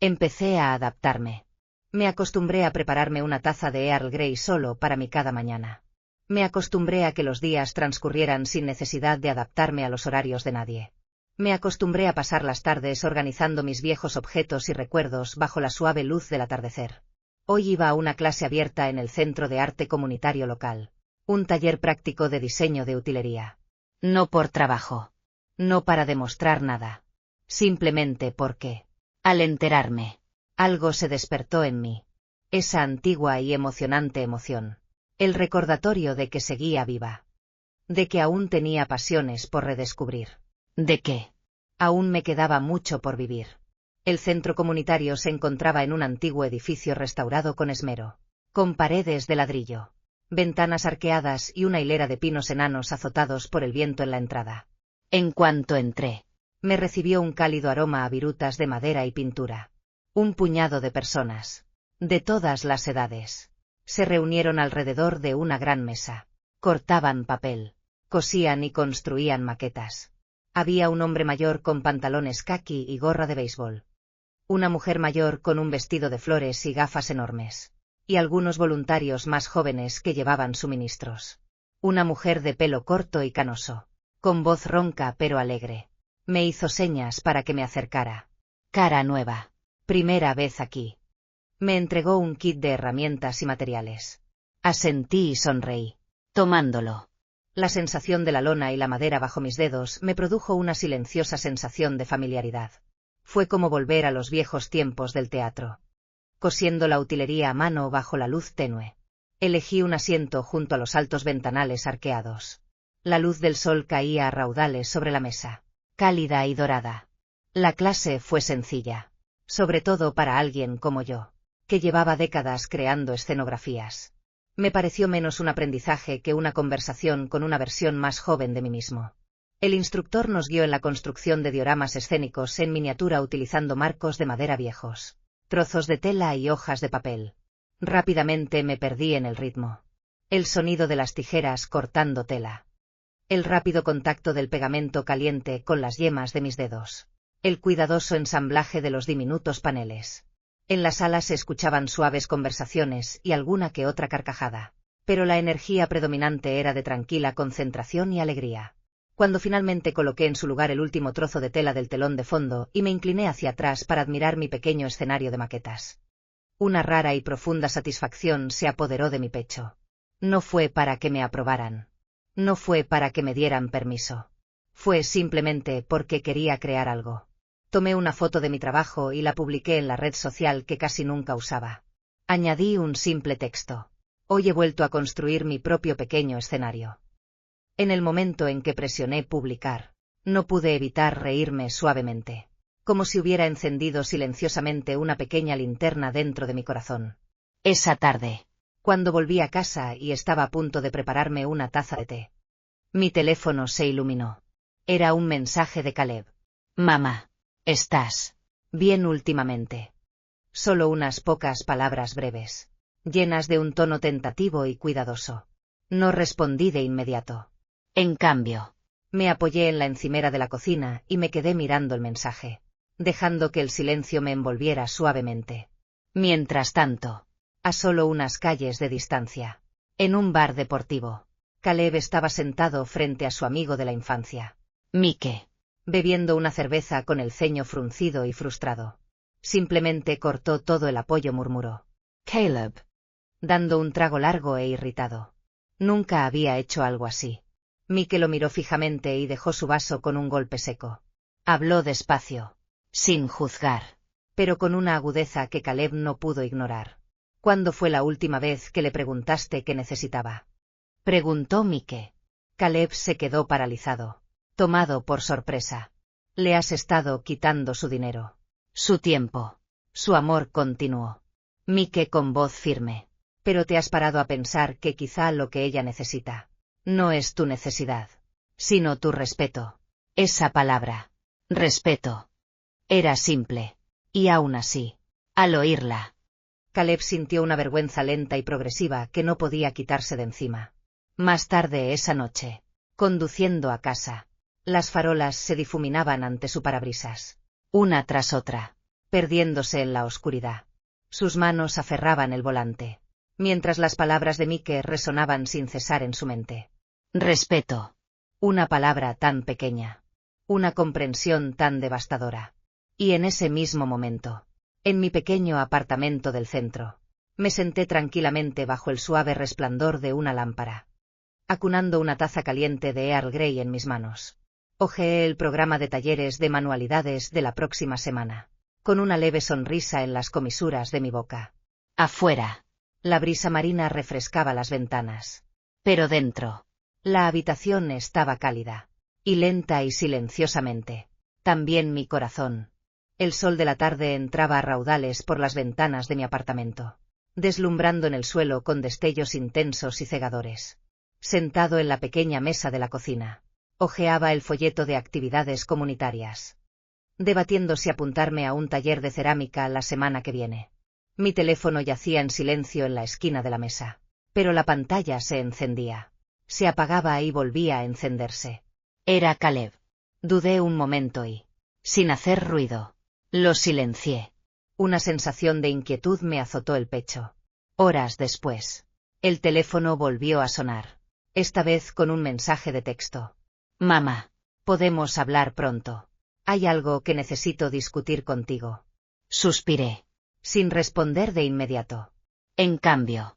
Speaker 1: empecé a adaptarme. Me acostumbré a prepararme una taza de Earl Grey solo para mí cada mañana. Me acostumbré a que los días transcurrieran sin necesidad de adaptarme a los horarios de nadie. Me acostumbré a pasar las tardes organizando mis viejos objetos y recuerdos bajo la suave luz del atardecer. Hoy iba a una clase abierta en el Centro de Arte Comunitario local, un taller práctico de diseño de utilería. No por trabajo. No para demostrar nada. Simplemente porque, al enterarme, algo se despertó en mí. Esa antigua y emocionante emoción. El recordatorio de que seguía viva. De que aún tenía pasiones por redescubrir. De que aún me quedaba mucho por vivir. El centro comunitario se encontraba en un antiguo edificio restaurado con esmero, con paredes de ladrillo, ventanas arqueadas y una hilera de pinos enanos azotados por el viento en la entrada. En cuanto entré, me recibió un cálido aroma a virutas de madera y pintura. Un puñado de personas, de todas las edades, se reunieron alrededor de una gran mesa. Cortaban papel, cosían y construían maquetas. Había un hombre mayor con pantalones caqui y gorra de béisbol. Una mujer mayor con un vestido de flores y gafas enormes. Y algunos voluntarios más jóvenes que llevaban suministros. Una mujer de pelo corto y canoso, con voz ronca pero alegre. Me hizo señas para que me acercara. Cara nueva. Primera vez aquí. Me entregó un kit de herramientas y materiales. Asentí y sonreí, tomándolo. La sensación de la lona y la madera bajo mis dedos me produjo una silenciosa sensación de familiaridad. Fue como volver a los viejos tiempos del teatro. Cosiendo la utilería a mano bajo la luz tenue. Elegí un asiento junto a los altos ventanales arqueados. La luz del sol caía a raudales sobre la mesa, cálida y dorada. La clase fue sencilla, sobre todo para alguien como yo, que llevaba décadas creando escenografías. Me pareció menos un aprendizaje que una conversación con una versión más joven de mí mismo. El instructor nos guió en la construcción de dioramas escénicos en miniatura utilizando marcos de madera viejos, trozos de tela y hojas de papel. Rápidamente me perdí en el ritmo. El sonido de las tijeras cortando tela. El rápido contacto del pegamento caliente con las yemas de mis dedos. El cuidadoso ensamblaje de los diminutos paneles. En la sala se escuchaban suaves conversaciones y alguna que otra carcajada, pero la energía predominante era de tranquila concentración y alegría. Cuando finalmente coloqué en su lugar el último trozo de tela del telón de fondo y me incliné hacia atrás para admirar mi pequeño escenario de maquetas. Una rara y profunda satisfacción se apoderó de mi pecho. No fue para que me aprobaran. No fue para que me dieran permiso. Fue simplemente porque quería crear algo. Tomé una foto de mi trabajo y la publiqué en la red social que casi nunca usaba. Añadí un simple texto. Hoy he vuelto a construir mi propio pequeño escenario. En el momento en que presioné publicar, no pude evitar reírme suavemente, como si hubiera encendido silenciosamente una pequeña linterna dentro de mi corazón. Esa tarde, cuando volví a casa y estaba a punto de prepararme una taza de té, mi teléfono se iluminó. Era un mensaje de Caleb. Mamá. ¿Estás bien últimamente? Solo unas pocas palabras breves, llenas de un tono tentativo y cuidadoso. No respondí de inmediato. En cambio, me apoyé en la encimera de la cocina y me quedé mirando el mensaje, dejando que el silencio me envolviera suavemente. Mientras tanto, a solo unas calles de distancia, en un bar deportivo, Caleb estaba sentado frente a su amigo de la infancia, Mike. Bebiendo una cerveza con el ceño fruncido y frustrado. Simplemente cortó todo el apoyo, murmuró. Caleb. Dando un trago largo e irritado. Nunca había hecho algo así. Mike lo miró fijamente y dejó su vaso con un golpe seco. Habló despacio, sin juzgar, pero con una agudeza que Caleb no pudo ignorar. ¿Cuándo fue la última vez que le preguntaste qué necesitaba? Preguntó Mike. Caleb se quedó paralizado. Tomado por sorpresa. Le has estado quitando su dinero, su tiempo, su amor, continuó. Mike con voz firme. Pero te has parado a pensar que quizá lo que ella necesita no es tu necesidad, sino tu respeto. Esa palabra, respeto, era simple, y aún así, al oírla, Caleb sintió una vergüenza lenta y progresiva que no podía quitarse de encima. Más tarde esa noche, conduciendo a casa, las farolas se difuminaban ante su parabrisas, una tras otra, perdiéndose en la oscuridad. Sus manos aferraban el volante, mientras las palabras de Mike resonaban sin cesar en su mente. Respeto. Una palabra tan pequeña. Una comprensión tan devastadora. Y en ese mismo momento, en mi pequeño apartamento del centro, me senté tranquilamente bajo el suave resplandor de una lámpara, acunando una taza caliente de Earl Grey en mis manos. Hojeé el programa de talleres de manualidades de la próxima semana, con una leve sonrisa en las comisuras de mi boca. Afuera, la brisa marina refrescaba las ventanas. Pero dentro, la habitación estaba cálida, y lenta y silenciosamente. También mi corazón. El sol de la tarde entraba a raudales por las ventanas de mi apartamento, deslumbrando en el suelo con destellos intensos y cegadores. Sentado en la pequeña mesa de la cocina, hojeaba el folleto de actividades comunitarias, debatiendo si apuntarme a un taller de cerámica la semana que viene. Mi teléfono yacía en silencio en la esquina de la mesa, pero la pantalla se encendía, se apagaba y volvía a encenderse. Era Caleb. Dudé un momento y, sin hacer ruido, lo silencié. Una sensación de inquietud me azotó el pecho. Horas después, el teléfono volvió a sonar, esta vez con un mensaje de texto. Mamá, podemos hablar pronto. Hay algo que necesito discutir contigo. Suspiré, sin responder de inmediato. En cambio,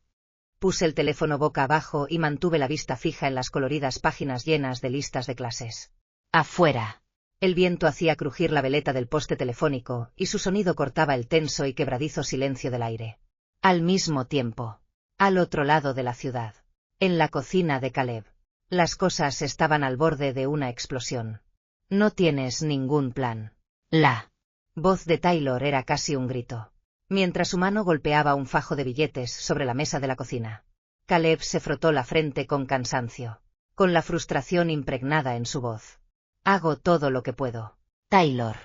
Speaker 1: puse el teléfono boca abajo y mantuve la vista fija en las coloridas páginas llenas de listas de clases. Afuera, el viento hacía crujir la veleta del poste telefónico y su sonido cortaba el tenso y quebradizo silencio del aire. Al mismo tiempo, al otro lado de la ciudad, en la cocina de Caleb, las cosas estaban al borde de una explosión. No tienes ningún plan. La voz de Taylor era casi un grito, mientras su mano golpeaba un fajo de billetes sobre la mesa de la cocina. Caleb se frotó la frente con cansancio, con la frustración impregnada en su voz. Hago todo lo que puedo, Taylor.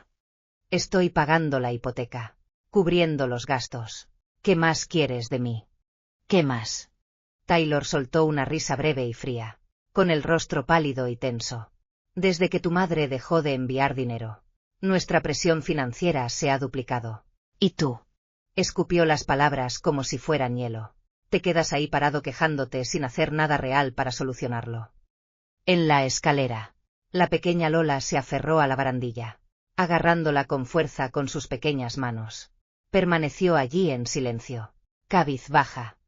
Speaker 1: Estoy pagando la hipoteca, cubriendo los gastos. ¿Qué más quieres de mí? ¿Qué más? Taylor soltó una risa breve y fría, con el rostro pálido y tenso. Desde que tu madre dejó de enviar dinero, nuestra presión financiera se ha duplicado. ¿Y tú? Escupió las palabras como si fueran hielo. Te quedas ahí parado quejándote sin hacer nada real para solucionarlo. En la escalera, la pequeña Lola se aferró a la barandilla, agarrándola con fuerza con sus pequeñas manos. Permaneció allí en silencio, cabizbaja,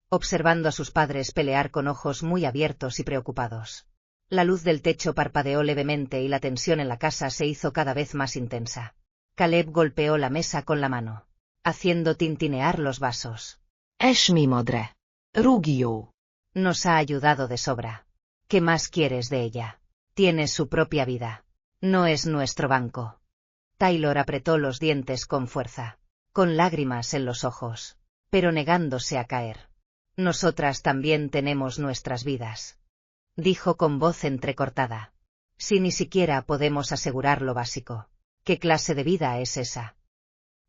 Speaker 1: observando a sus padres pelear con ojos muy abiertos y preocupados. La luz del techo parpadeó levemente y la tensión en la casa se hizo cada vez más intensa. Caleb golpeó la mesa con la mano, haciendo tintinear los vasos. Es mi madre. Rugio. Nos ha ayudado de sobra. ¿Qué más quieres de ella? Tiene su propia vida. No es nuestro banco. Taylor apretó los dientes con fuerza, con lágrimas en los ojos, pero negándose a caer. Nosotras también tenemos nuestras vidas, dijo con voz entrecortada. Si ni siquiera podemos asegurar lo básico, ¿qué clase de vida es esa?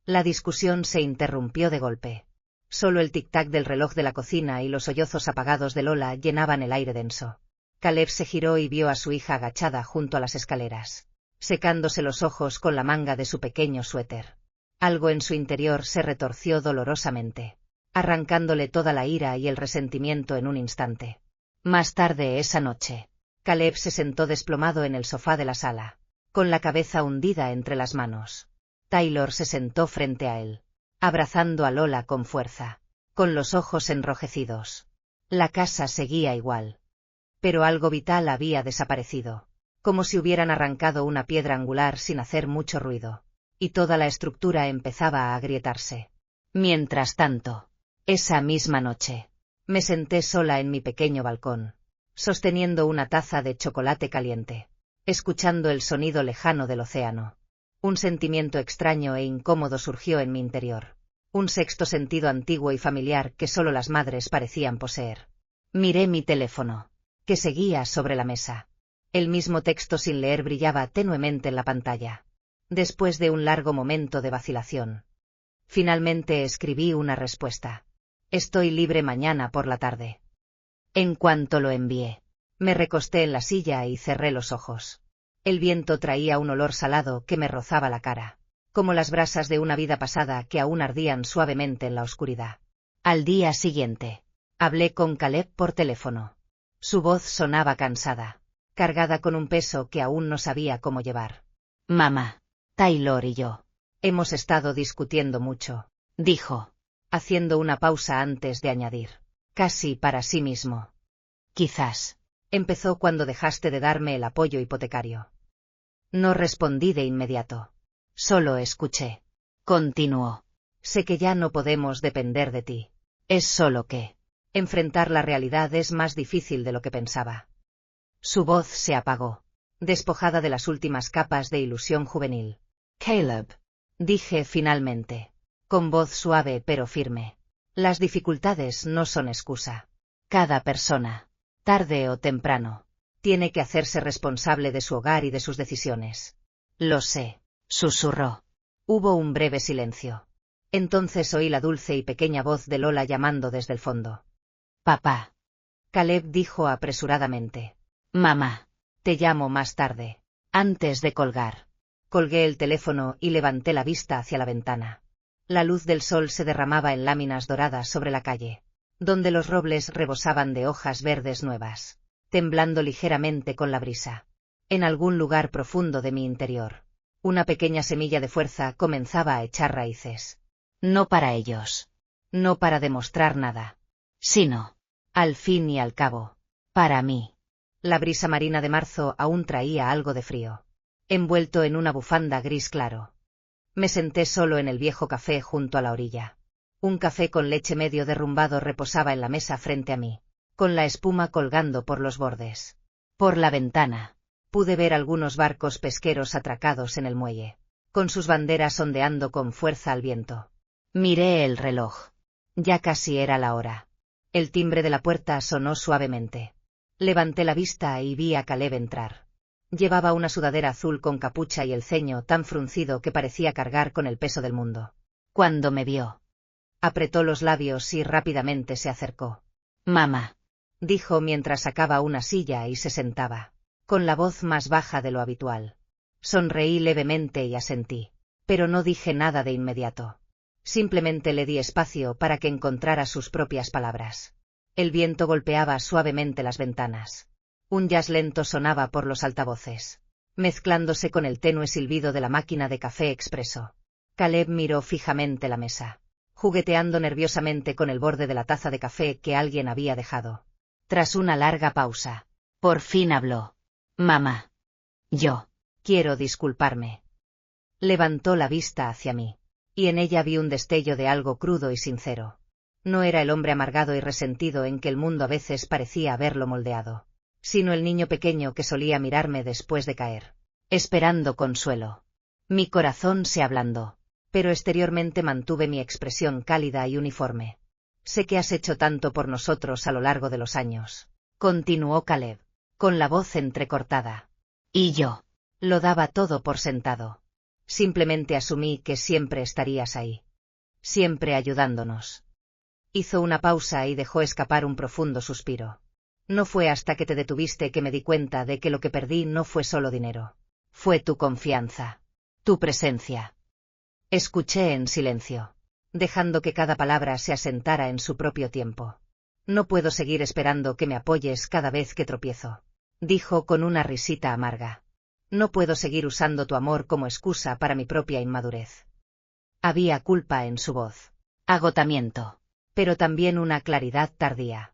Speaker 1: La discusión se interrumpió de golpe. Solo el tic-tac del reloj de la cocina y los sollozos apagados de Lola llenaban el aire denso. Caleb se giró y vio a su hija agachada junto a las escaleras, secándose los ojos con la manga de su pequeño suéter. Algo en su interior se retorció dolorosamente, arrancándole toda la ira y el resentimiento en un instante. Más tarde esa noche, Caleb se sentó desplomado en el sofá de la sala, con la cabeza hundida entre las manos. Taylor se sentó frente a él, abrazando a Lola con fuerza, con los ojos enrojecidos. La casa seguía igual, pero algo vital había desaparecido, como si hubieran arrancado una piedra angular sin hacer mucho ruido, y toda la estructura empezaba a agrietarse. Mientras tanto, esa misma noche, me senté sola en mi pequeño balcón, sosteniendo una taza de chocolate caliente, escuchando el sonido lejano del océano. Un sentimiento extraño e incómodo surgió en mi interior, un sexto sentido antiguo y familiar que solo las madres parecían poseer. Miré mi teléfono, que seguía sobre la mesa. El mismo texto sin leer brillaba tenuemente en la pantalla. Después de un largo momento de vacilación, Finalmente escribí una respuesta. Estoy libre mañana por la tarde. En cuanto lo envié, me recosté en la silla y cerré los ojos. El viento traía un olor salado que me rozaba la cara, como las brasas de una vida pasada que aún ardían suavemente en la oscuridad. Al día siguiente, hablé con Caleb por teléfono. Su voz sonaba cansada, cargada con un peso que aún no sabía cómo llevar. Mamá, Taylor y yo hemos estado discutiendo mucho, dijo, haciendo una pausa antes de añadir, casi para sí mismo. Quizás. Empezó cuando dejaste de darme el apoyo hipotecario. No respondí de inmediato. Solo escuché. Continuó. Sé que ya no podemos depender de ti. Es solo que enfrentar la realidad es más difícil de lo que pensaba. Su voz se apagó, despojada de las últimas capas de ilusión juvenil. Caleb, dije finalmente, con voz suave pero firme. Las dificultades no son excusa. Cada persona, tarde o temprano, tiene que hacerse responsable de su hogar y de sus decisiones. Lo sé, susurró. Hubo un breve silencio. Entonces oí la dulce y pequeña voz de Lola llamando desde el fondo. Papá. Caleb dijo apresuradamente. Mamá. Te llamo más tarde. Antes de colgar. Colgué el teléfono y levanté la vista hacia la ventana. La luz del sol se derramaba en láminas doradas sobre la calle, donde los robles rebosaban de hojas verdes nuevas, temblando ligeramente con la brisa. En algún lugar profundo de mi interior, una pequeña semilla de fuerza comenzaba a echar raíces. No para ellos. No para demostrar nada. Sino, al fin y al cabo, para mí. La brisa marina de marzo aún traía algo de frío, envuelto en una bufanda gris claro. Me senté solo en el viejo café junto a la orilla. Un café con leche medio derrumbado reposaba en la mesa frente a mí, con la espuma colgando por los bordes. Por la ventana, pude ver algunos barcos pesqueros atracados en el muelle, con sus banderas ondeando con fuerza al viento. Miré el reloj. Ya casi era la hora. El timbre de la puerta sonó suavemente. Levanté la vista y vi a Caleb entrar. Llevaba una sudadera azul con capucha y el ceño tan fruncido que parecía cargar con el peso del mundo. Cuando me vio, apretó los labios y rápidamente se acercó. Mamá, dijo mientras sacaba una silla y se sentaba, con la voz más baja de lo habitual. Sonreí levemente y asentí, pero no dije nada de inmediato. Simplemente le di espacio para que encontrara sus propias palabras. El viento golpeaba suavemente las ventanas. Un jazz lento sonaba por los altavoces, mezclándose con el tenue silbido de la máquina de café expreso. Caleb miró fijamente la mesa, jugueteando nerviosamente con el borde de la taza de café que alguien había dejado. Tras una larga pausa, por fin habló. Mamá. Yo. Quiero disculparme. Levantó la vista hacia mí, y en ella vi un destello de algo crudo y sincero. No era el hombre amargado y resentido en que el mundo a veces parecía haberlo moldeado, sino el niño pequeño que solía mirarme después de caer, esperando consuelo. Mi corazón se ablandó, pero exteriormente mantuve mi expresión cálida y uniforme. Sé que has hecho tanto por nosotros a lo largo de los años, continuó Caleb, con la voz entrecortada. Y yo lo daba todo por sentado. Simplemente asumí que siempre estarías ahí. Siempre ayudándonos. Hizo una pausa y dejó escapar un profundo suspiro. No fue hasta que te detuviste que me di cuenta de que lo que perdí no fue solo dinero. Fue tu confianza. Tu presencia. Escuché en silencio, dejando que cada palabra se asentara en su propio tiempo. No puedo seguir esperando que me apoyes cada vez que tropiezo, dijo con una risita amarga. No puedo seguir usando tu amor como excusa para mi propia inmadurez. Había culpa en su voz. Agotamiento. Pero también una claridad tardía.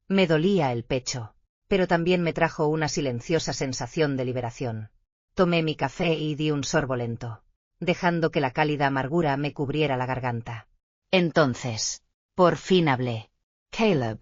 Speaker 1: Me dolía el pecho, pero también me trajo una silenciosa sensación de liberación. Tomé mi café y di un sorbo lento, dejando que la cálida amargura me cubriera la garganta. Entonces, por fin hablé. Caleb,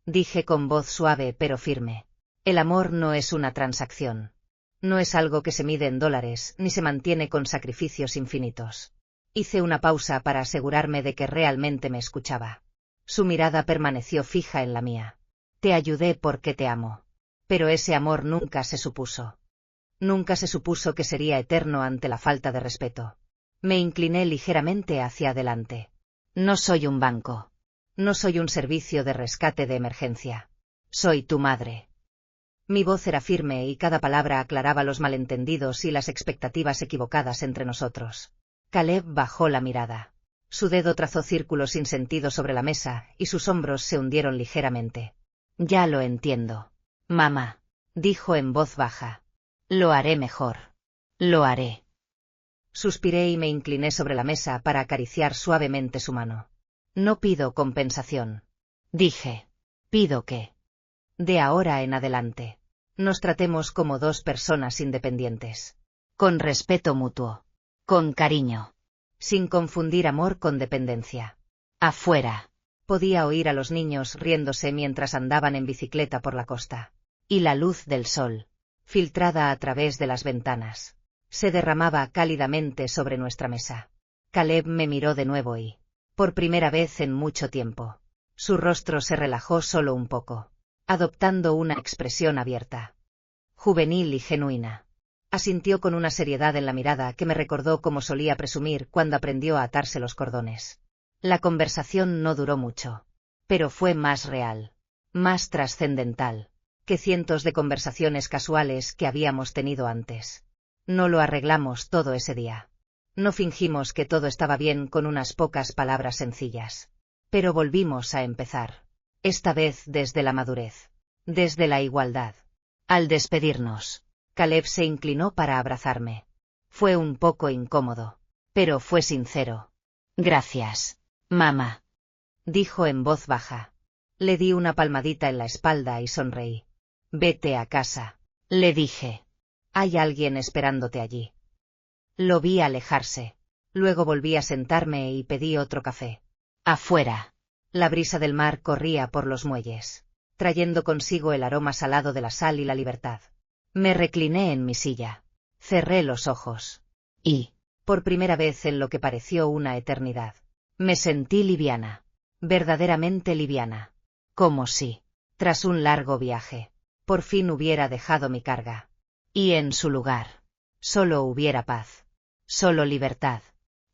Speaker 1: dije con voz suave pero firme. El amor no es una transacción. No es algo que se mide en dólares ni se mantiene con sacrificios infinitos. Hice una pausa para asegurarme de que realmente me escuchaba. Su mirada permaneció fija en la mía. Te ayudé porque te amo. Pero ese amor nunca se supuso. Nunca se supuso que sería eterno ante la falta de respeto. Me incliné ligeramente hacia adelante. No soy un banco. No soy un servicio de rescate de emergencia. Soy tu madre. Mi voz era firme y cada palabra aclaraba los malentendidos y las expectativas equivocadas entre nosotros. Caleb bajó la mirada. Su dedo trazó círculos sin sentido sobre la mesa y sus hombros se hundieron ligeramente. Ya lo entiendo. Mamá, dijo en voz baja. Lo haré mejor. Lo haré. Suspiré y me incliné sobre la mesa para acariciar suavemente su mano. No pido compensación. Dije. Pido que, de ahora en adelante, nos tratemos como dos personas independientes. Con respeto mutuo. Con cariño. Sin confundir amor con dependencia. Afuera. Podía oír a los niños riéndose mientras andaban en bicicleta por la costa. Y la luz del sol, filtrada a través de las ventanas, se derramaba cálidamente sobre nuestra mesa. Caleb me miró de nuevo y, por primera vez en mucho tiempo, su rostro se relajó solo un poco, adoptando una expresión abierta, juvenil y genuina. Asintió con una seriedad en la mirada que me recordó cómo solía presumir cuando aprendió a atarse los cordones. La conversación no duró mucho, pero fue más real, más trascendental, que cientos de conversaciones casuales que habíamos tenido antes. No lo arreglamos todo ese día. No fingimos que todo estaba bien con unas pocas palabras sencillas. Pero volvimos a empezar. Esta vez desde la madurez. Desde la igualdad. Al despedirnos, Caleb se inclinó para abrazarme. Fue un poco incómodo, pero fue sincero. Gracias, mamá, dijo en voz baja. Le di una palmadita en la espalda y sonreí. Vete a casa, le dije. Hay alguien esperándote allí. Lo vi alejarse. Luego volví a sentarme y pedí otro café. Afuera. La brisa del mar corría por los muelles, trayendo consigo el aroma salado de la sal y la libertad. Me recliné en mi silla. Cerré los ojos. Y, por primera vez en lo que pareció una eternidad, me sentí liviana. Verdaderamente liviana. Como si, tras un largo viaje, por fin hubiera dejado mi carga. Y en su lugar, solo hubiera paz. Solo libertad.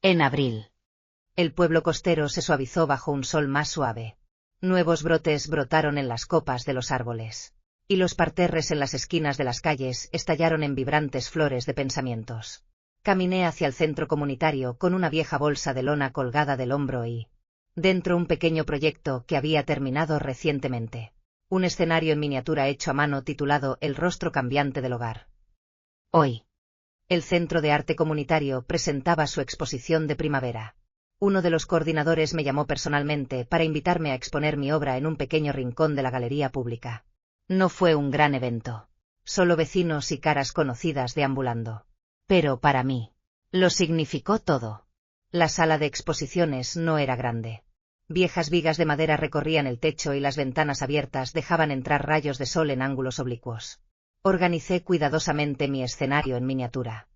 Speaker 1: En abril. El pueblo costero se suavizó bajo un sol más suave. Nuevos brotes brotaron en las copas de los árboles. Y los parterres en las esquinas de las calles estallaron en vibrantes flores de pensamientos. Caminé hacia el centro comunitario con una vieja bolsa de lona colgada del hombro y, dentro, un pequeño proyecto que había terminado recientemente. Un escenario en miniatura hecho a mano titulado El rostro cambiante del hogar. Hoy, el Centro de Arte Comunitario presentaba su exposición de primavera. Uno de los coordinadores me llamó personalmente para invitarme a exponer mi obra en un pequeño rincón de la galería pública. No fue un gran evento. Solo vecinos y caras conocidas deambulando. Pero para mí, lo significó todo. La sala de exposiciones no era grande. Viejas vigas de madera recorrían el techo y las ventanas abiertas dejaban entrar rayos de sol en ángulos oblicuos. Organicé cuidadosamente mi escenario en miniatura,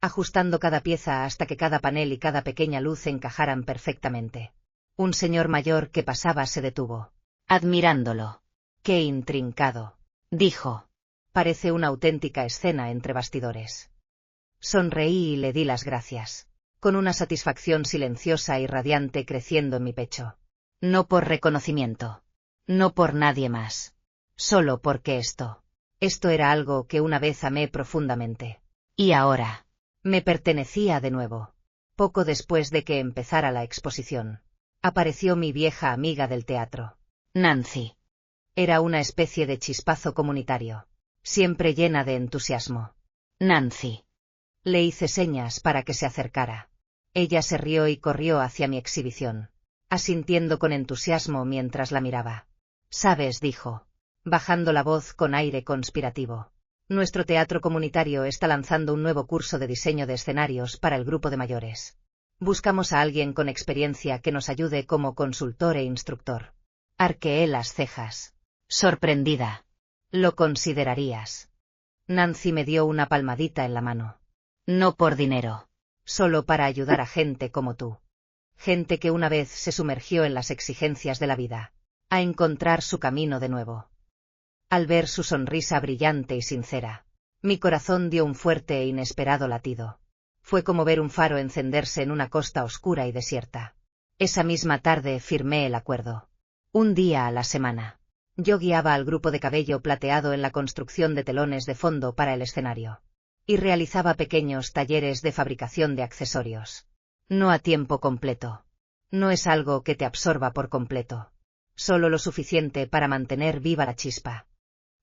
Speaker 1: ajustando cada pieza hasta que cada panel y cada pequeña luz encajaran perfectamente. Un señor mayor que pasaba se detuvo, admirándolo. ¡Qué intrincado!, dijo. Parece una auténtica escena entre bastidores. Sonreí y le di las gracias, con una satisfacción silenciosa y radiante creciendo en mi pecho. No por reconocimiento. No por nadie más. Solo porque Esto era algo que una vez amé profundamente. Y ahora, me pertenecía de nuevo. Poco después de que empezara la exposición, apareció mi vieja amiga del teatro, Nancy. Era una especie de chispazo comunitario, siempre llena de entusiasmo. Nancy. Le hice señas para que se acercara. Ella se rió y corrió hacia mi exhibición, asintiendo con entusiasmo mientras la miraba. «Sabes», dijo, bajando la voz con aire conspirativo. «Nuestro teatro comunitario está lanzando un nuevo curso de diseño de escenarios para el grupo de mayores. Buscamos a alguien con experiencia que nos ayude como consultor e instructor». Arqueé las cejas. Sorprendida. «¿Lo considerarías?» Nancy me dio una palmadita en la mano. «No por dinero. Solo para ayudar a gente como tú. Gente que una vez se sumergió en las exigencias de la vida, a encontrar su camino de nuevo». Al ver su sonrisa brillante y sincera, mi corazón dio un fuerte e inesperado latido. Fue como ver un faro encenderse en una costa oscura y desierta. Esa misma tarde firmé el acuerdo. Un día a la semana. Yo guiaba al grupo de Cabello Plateado en la construcción de telones de fondo para el escenario. Y realizaba pequeños talleres de fabricación de accesorios. No a tiempo completo. No es algo que te absorba por completo. Solo lo suficiente para mantener viva la chispa.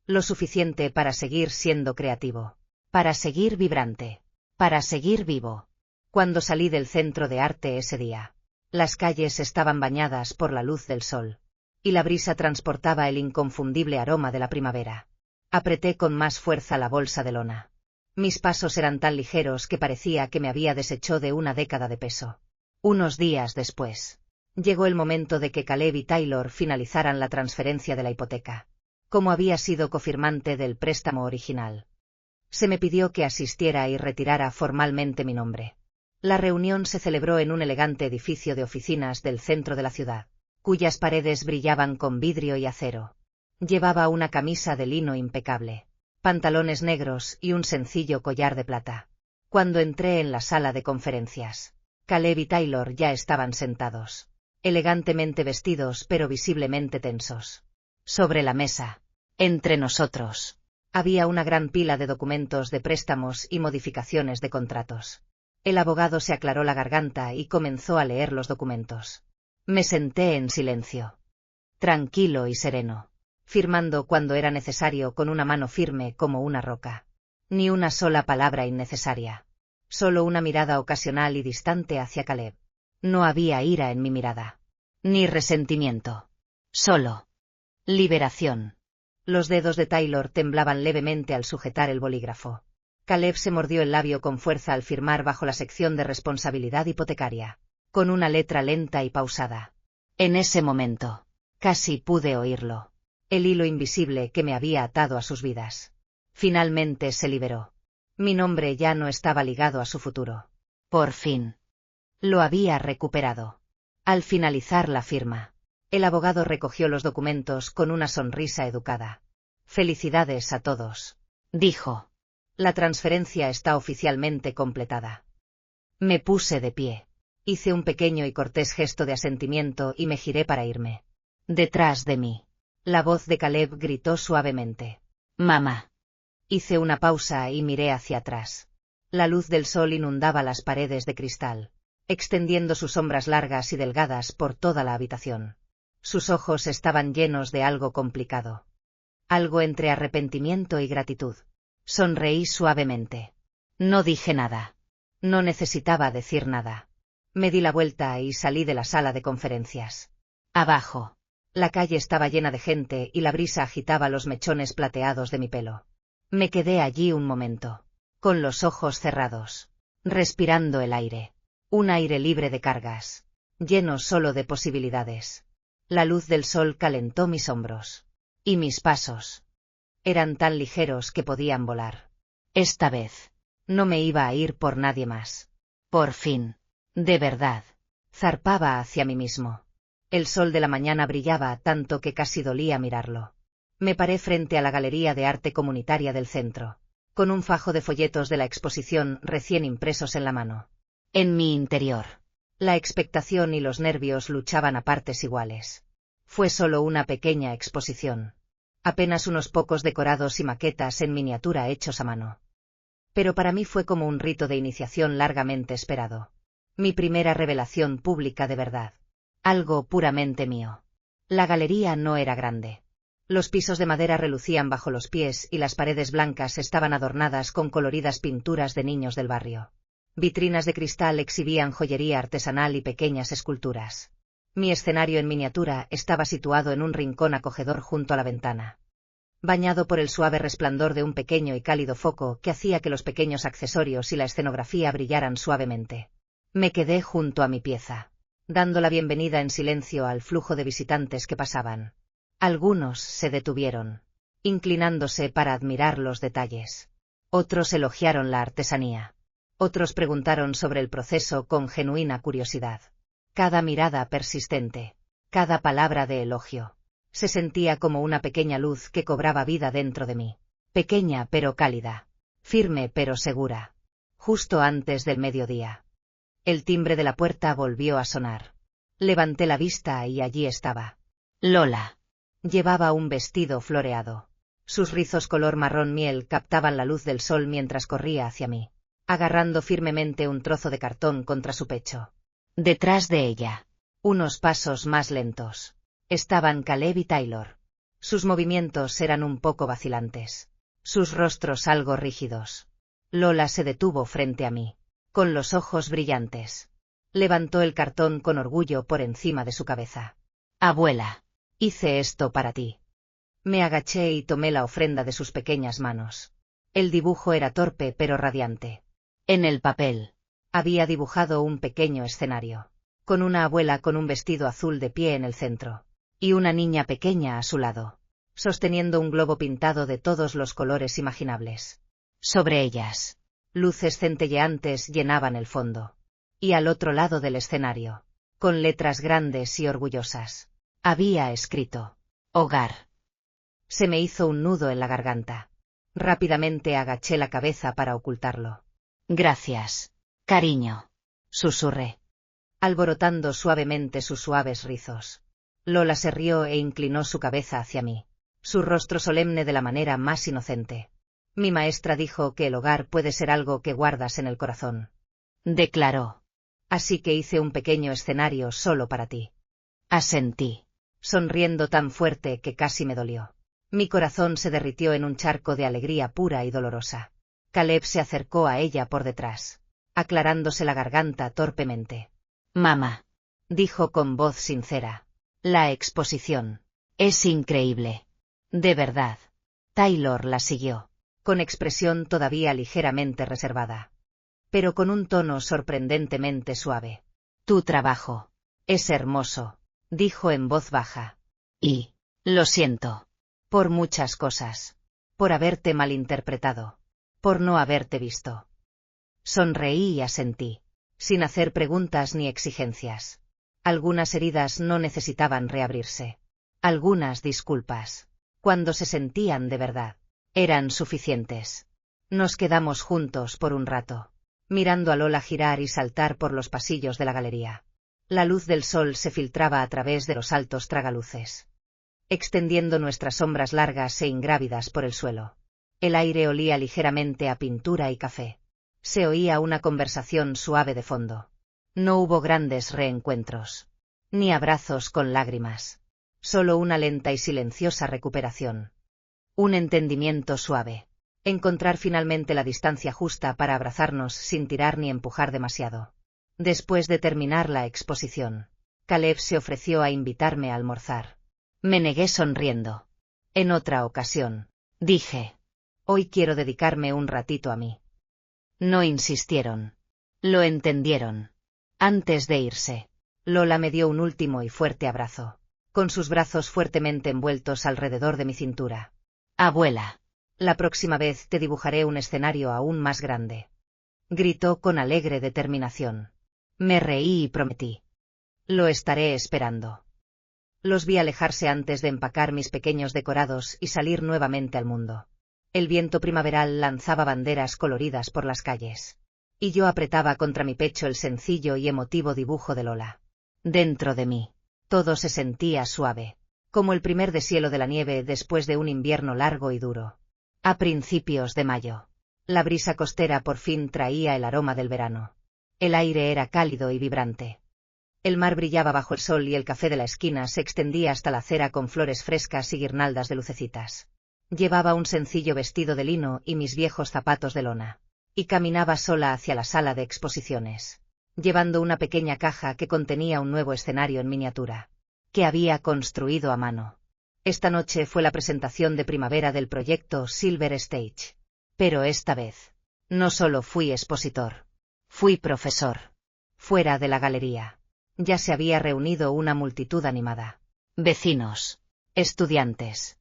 Speaker 1: Lo suficiente para seguir siendo creativo. Para seguir vibrante. Para seguir vivo. Cuando salí del centro de arte ese día, las calles estaban bañadas por la luz del sol. Y la brisa transportaba el inconfundible aroma de la primavera. Apreté con más fuerza la bolsa de lona. Mis pasos eran tan ligeros que parecía que me había deshecho de una década de peso. Unos días después, llegó el momento de que Caleb y Taylor finalizaran la transferencia de la hipoteca. Como había sido cofirmante del préstamo original, se me pidió que asistiera y retirara formalmente mi nombre. La reunión se celebró en un elegante edificio de oficinas del centro de la ciudad, cuyas paredes brillaban con vidrio y acero. Llevaba una camisa de lino impecable, pantalones negros y un sencillo collar de plata. Cuando entré en la sala de conferencias, Caleb y Taylor ya estaban sentados, elegantemente vestidos pero visiblemente tensos. Sobre la mesa, entre nosotros, había una gran pila de documentos de préstamos y modificaciones de contratos. El abogado se aclaró la garganta y comenzó a leer los documentos. Me senté en silencio, tranquilo y sereno, firmando cuando era necesario con una mano firme como una roca. Ni una sola palabra innecesaria. Solo una mirada ocasional y distante hacia Caleb. No había ira en mi mirada. Ni resentimiento. Solo liberación. Los dedos de Taylor temblaban levemente al sujetar el bolígrafo. Caleb se mordió el labio con fuerza al firmar bajo la sección de responsabilidad hipotecaria, con una letra lenta y pausada. En ese momento, casi pude oírlo. El hilo invisible que me había atado a sus vidas. Finalmente se liberó. Mi nombre ya no estaba ligado a su futuro. Por fin. Lo había recuperado. Al finalizar la firma, el abogado recogió los documentos con una sonrisa educada. Felicidades a todos, dijo. La transferencia está oficialmente completada. Me puse de pie. Hice un pequeño y cortés gesto de asentimiento y me giré para irme. Detrás de mí, la voz de Caleb gritó suavemente. Mamá. Hice una pausa y miré hacia atrás. La luz del sol inundaba las paredes de cristal, extendiendo sus sombras largas y delgadas por toda la habitación. Sus ojos estaban llenos de algo complicado. Algo entre arrepentimiento y gratitud. Sonreí suavemente. No dije nada. No necesitaba decir nada. Me di la vuelta y salí de la sala de conferencias. Abajo. La calle estaba llena de gente y la brisa agitaba los mechones plateados de mi pelo. Me quedé allí un momento, con los ojos cerrados, respirando el aire. Un aire libre de cargas, lleno solo de posibilidades. La luz del sol calentó mis hombros. Y mis pasos. Eran tan ligeros que podían volar. Esta vez, no me iba a ir por nadie más. Por fin, de verdad, zarpaba hacia mí mismo. El sol de la mañana brillaba tanto que casi dolía mirarlo. Me paré frente a la galería de arte comunitaria del centro, con un fajo de folletos de la exposición recién impresos en la mano. En mi interior, la expectación y los nervios luchaban a partes iguales. Fue solo una pequeña exposición. Apenas unos pocos decorados y maquetas en miniatura hechos a mano. Pero para mí fue como un rito de iniciación largamente esperado. Mi primera revelación pública de verdad. Algo puramente mío. La galería no era grande. Los pisos de madera relucían bajo los pies y las paredes blancas estaban adornadas con coloridas pinturas de niños del barrio. Vitrinas de cristal exhibían joyería artesanal y pequeñas esculturas. Mi escenario en miniatura estaba situado en un rincón acogedor junto a la ventana, bañado por el suave resplandor de un pequeño y cálido foco que hacía que los pequeños accesorios y la escenografía brillaran suavemente. Me quedé junto a mi pieza, dando la bienvenida en silencio al flujo de visitantes que pasaban. Algunos se detuvieron, inclinándose para admirar los detalles. Otros elogiaron la artesanía. Otros preguntaron sobre el proceso con genuina curiosidad. Cada mirada persistente, cada palabra de elogio, se sentía como una pequeña luz que cobraba vida dentro de mí. Pequeña pero cálida, firme pero segura. justo antes del mediodía. El timbre de la puerta volvió a sonar. Levanté la vista y allí estaba Lola. Llevaba un vestido floreado. Sus rizos color marrón miel captaban la luz del sol mientras corría hacia mí, agarrando firmemente un trozo de cartón contra su pecho. Detrás de ella, unos pasos más lentos, estaban Caleb y Taylor. Sus movimientos eran un poco vacilantes, sus rostros algo rígidos. Lola se detuvo frente a mí, con los ojos brillantes. Levantó el cartón con orgullo por encima de su cabeza. Abuela, hice esto para ti. Me agaché y tomé la ofrenda de sus pequeñas manos. El dibujo era torpe pero radiante. En el papel, había dibujado un pequeño escenario, con una abuela con un vestido azul de pie en el centro, y una niña pequeña a su lado, sosteniendo un globo pintado de todos los colores imaginables. Sobre ellas, luces centelleantes llenaban el fondo. Y al otro lado del escenario, con letras grandes y orgullosas, había escrito: Hogar. Se me hizo un nudo en la garganta. Rápidamente agaché la cabeza para ocultarlo. Gracias, cariño, susurré, alborotando suavemente sus suaves rizos. Lola se rió e inclinó su cabeza hacia mí, su rostro solemne de la manera más inocente. Mi maestra dijo que el hogar puede ser algo que guardas en el corazón, declaró. Así que hice un pequeño escenario solo para ti. Asentí, sonriendo tan fuerte que casi me dolió. Mi corazón se derritió en un charco de alegría pura y dolorosa. Caleb se acercó a ella por detrás, aclarándose la garganta torpemente. Mamá, dijo con voz sincera, la exposición es increíble. De verdad. Taylor la siguió, con expresión todavía ligeramente reservada, pero con un tono sorprendentemente suave. Tu trabajo es hermoso, dijo en voz baja. Y, lo siento, por muchas cosas, por haberte malinterpretado, por no haberte visto. Sonreí y asentí, sin hacer preguntas ni exigencias. Algunas heridas no necesitaban reabrirse. Algunas disculpas, cuando se sentían de verdad, eran suficientes. Nos quedamos juntos por un rato, mirando a Lola girar y saltar por los pasillos de la galería. La luz del sol se filtraba a través de los altos tragaluces, extendiendo nuestras sombras largas e ingrávidas por el suelo. El aire olía ligeramente a pintura y café. Se oía una conversación suave de fondo. No hubo grandes reencuentros, ni abrazos con lágrimas. Solo una lenta y silenciosa recuperación. Un entendimiento suave. Encontrar finalmente la distancia justa para abrazarnos sin tirar ni empujar demasiado. Después de terminar la exposición, Caleb se ofreció a invitarme a almorzar. Me negué sonriendo. En otra ocasión, dije. Hoy quiero dedicarme un ratito a mí. No insistieron. Lo entendieron. Antes de irse, Lola me dio un último y fuerte abrazo, con sus brazos fuertemente envueltos alrededor de mi cintura. Abuela, la próxima vez te dibujaré un escenario aún más grande, gritó con alegre determinación. Me reí y prometí. Lo estaré esperando. Los vi alejarse antes de empacar mis pequeños decorados y salir nuevamente al mundo. El viento primaveral lanzaba banderas coloridas por las calles, y yo apretaba contra mi pecho el sencillo y emotivo dibujo de Lola. Dentro de mí, todo se sentía suave, como el primer deshielo de la nieve después de un invierno largo y duro. A principios de mayo, la brisa costera por fin traía el aroma del verano. El aire era cálido y vibrante. El mar brillaba bajo el sol y el café de la esquina se extendía hasta la acera con flores frescas y guirnaldas de lucecitas. Llevaba un sencillo vestido de lino y mis viejos zapatos de lona, y caminaba sola hacia la sala de exposiciones, llevando una pequeña caja que contenía un nuevo escenario en miniatura, que había construido a mano. Esta noche fue la presentación de primavera del proyecto Silver Stage. Pero esta vez, no solo fui expositor, fui profesor. Fuera de la galería, ya se había reunido una multitud animada. Vecinos, estudiantes,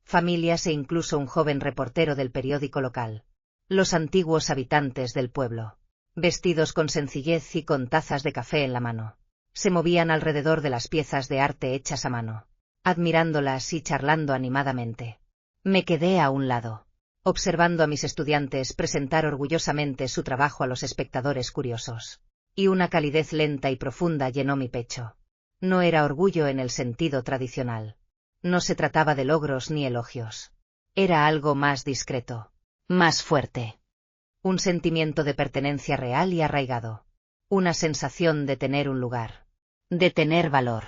Speaker 1: familias e incluso un joven reportero del periódico local. Los antiguos habitantes del pueblo, vestidos con sencillez y con tazas de café en la mano, se movían alrededor de las piezas de arte hechas a mano, admirándolas y charlando animadamente. Me quedé a un lado, observando a mis estudiantes presentar orgullosamente su trabajo a los espectadores curiosos. Y una calidez lenta y profunda llenó mi pecho. No era orgullo en el sentido tradicional. No se trataba de logros ni elogios. Era algo más discreto, más fuerte. Un sentimiento de pertenencia real y arraigado. Una sensación de tener un lugar. De tener valor.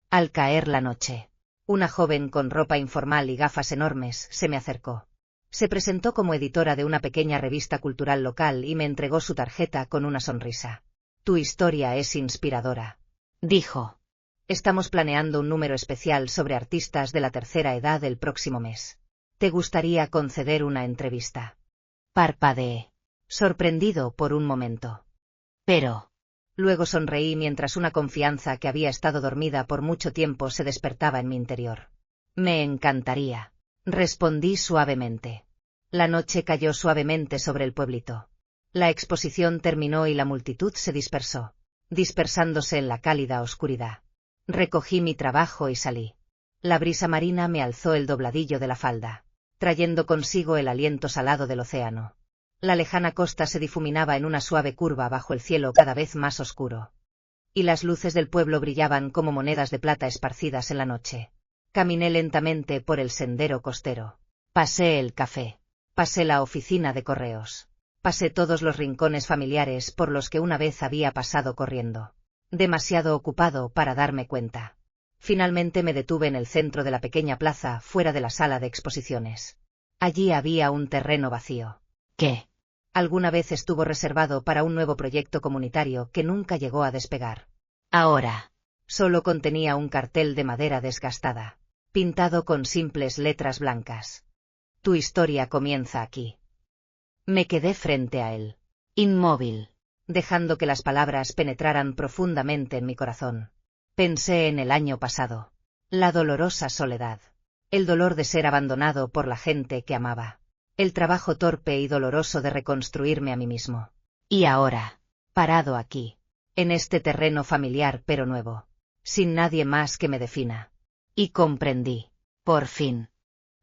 Speaker 1: Al caer la noche, una joven con ropa informal y gafas enormes se me acercó. Se presentó como editora de una pequeña revista cultural local y me entregó su tarjeta con una sonrisa. Tu historia es inspiradora, dijo. Estamos planeando un número especial sobre artistas de la tercera edad el próximo mes. ¿Te gustaría conceder una entrevista? Parpadeé, sorprendido por un momento. Pero... Luego sonreí mientras una confianza que había estado dormida por mucho tiempo se despertaba en mi interior. Me encantaría, respondí suavemente. La noche cayó suavemente sobre el pueblito. La exposición terminó y la multitud se dispersó, dispersándose en la cálida oscuridad. Recogí mi trabajo y salí. La brisa marina me alzó el dobladillo de la falda, trayendo consigo el aliento salado del océano. La lejana costa se difuminaba en una suave curva bajo el cielo cada vez más oscuro. Y las luces del pueblo brillaban como monedas de plata esparcidas en la noche. Caminé lentamente por el sendero costero. Pasé el café. Pasé la oficina de correos. Pasé todos los rincones familiares por los que una vez había pasado corriendo. Demasiado ocupado para darme cuenta. Finalmente me detuve en el centro de la pequeña plaza, fuera de la sala de exposiciones. Allí había un terreno vacío. ¿Qué? Alguna vez estuvo reservado para un nuevo proyecto comunitario que nunca llegó a despegar. Ahora, solo contenía un cartel de madera desgastada, pintado con simples letras blancas. Tu historia comienza aquí. Me quedé frente a él, inmóvil, dejando que las palabras penetraran profundamente en mi corazón. Pensé en el año pasado, la dolorosa soledad, el dolor de ser abandonado por la gente que amaba, el trabajo torpe y doloroso de reconstruirme a mí mismo. Y ahora, parado aquí, en este terreno familiar pero nuevo, sin nadie más que me defina. Y comprendí, por fin,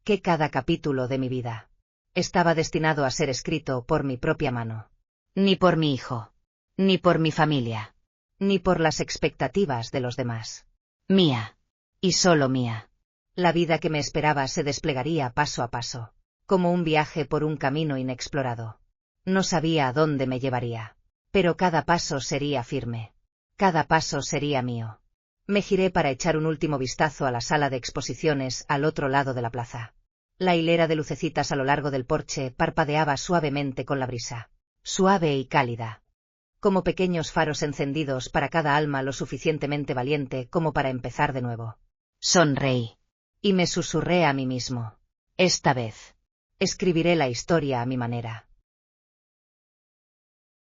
Speaker 1: que cada capítulo de mi vida estaba destinado a ser escrito por mi propia mano. Ni por mi hijo, ni por mi familia, ni por las expectativas de los demás. Mía, y solo mía. La vida que me esperaba se desplegaría paso a paso, como un viaje por un camino inexplorado. No sabía a dónde me llevaría, pero cada paso sería firme. Cada paso sería mío. Me giré para echar un último vistazo a la sala de exposiciones al otro lado de la plaza. La hilera de lucecitas a lo largo del porche parpadeaba suavemente con la brisa, suave y cálida, como pequeños faros encendidos para cada alma lo suficientemente valiente como para empezar de nuevo. Sonreí, y me susurré a mí mismo. Esta vez, escribiré la historia a mi manera.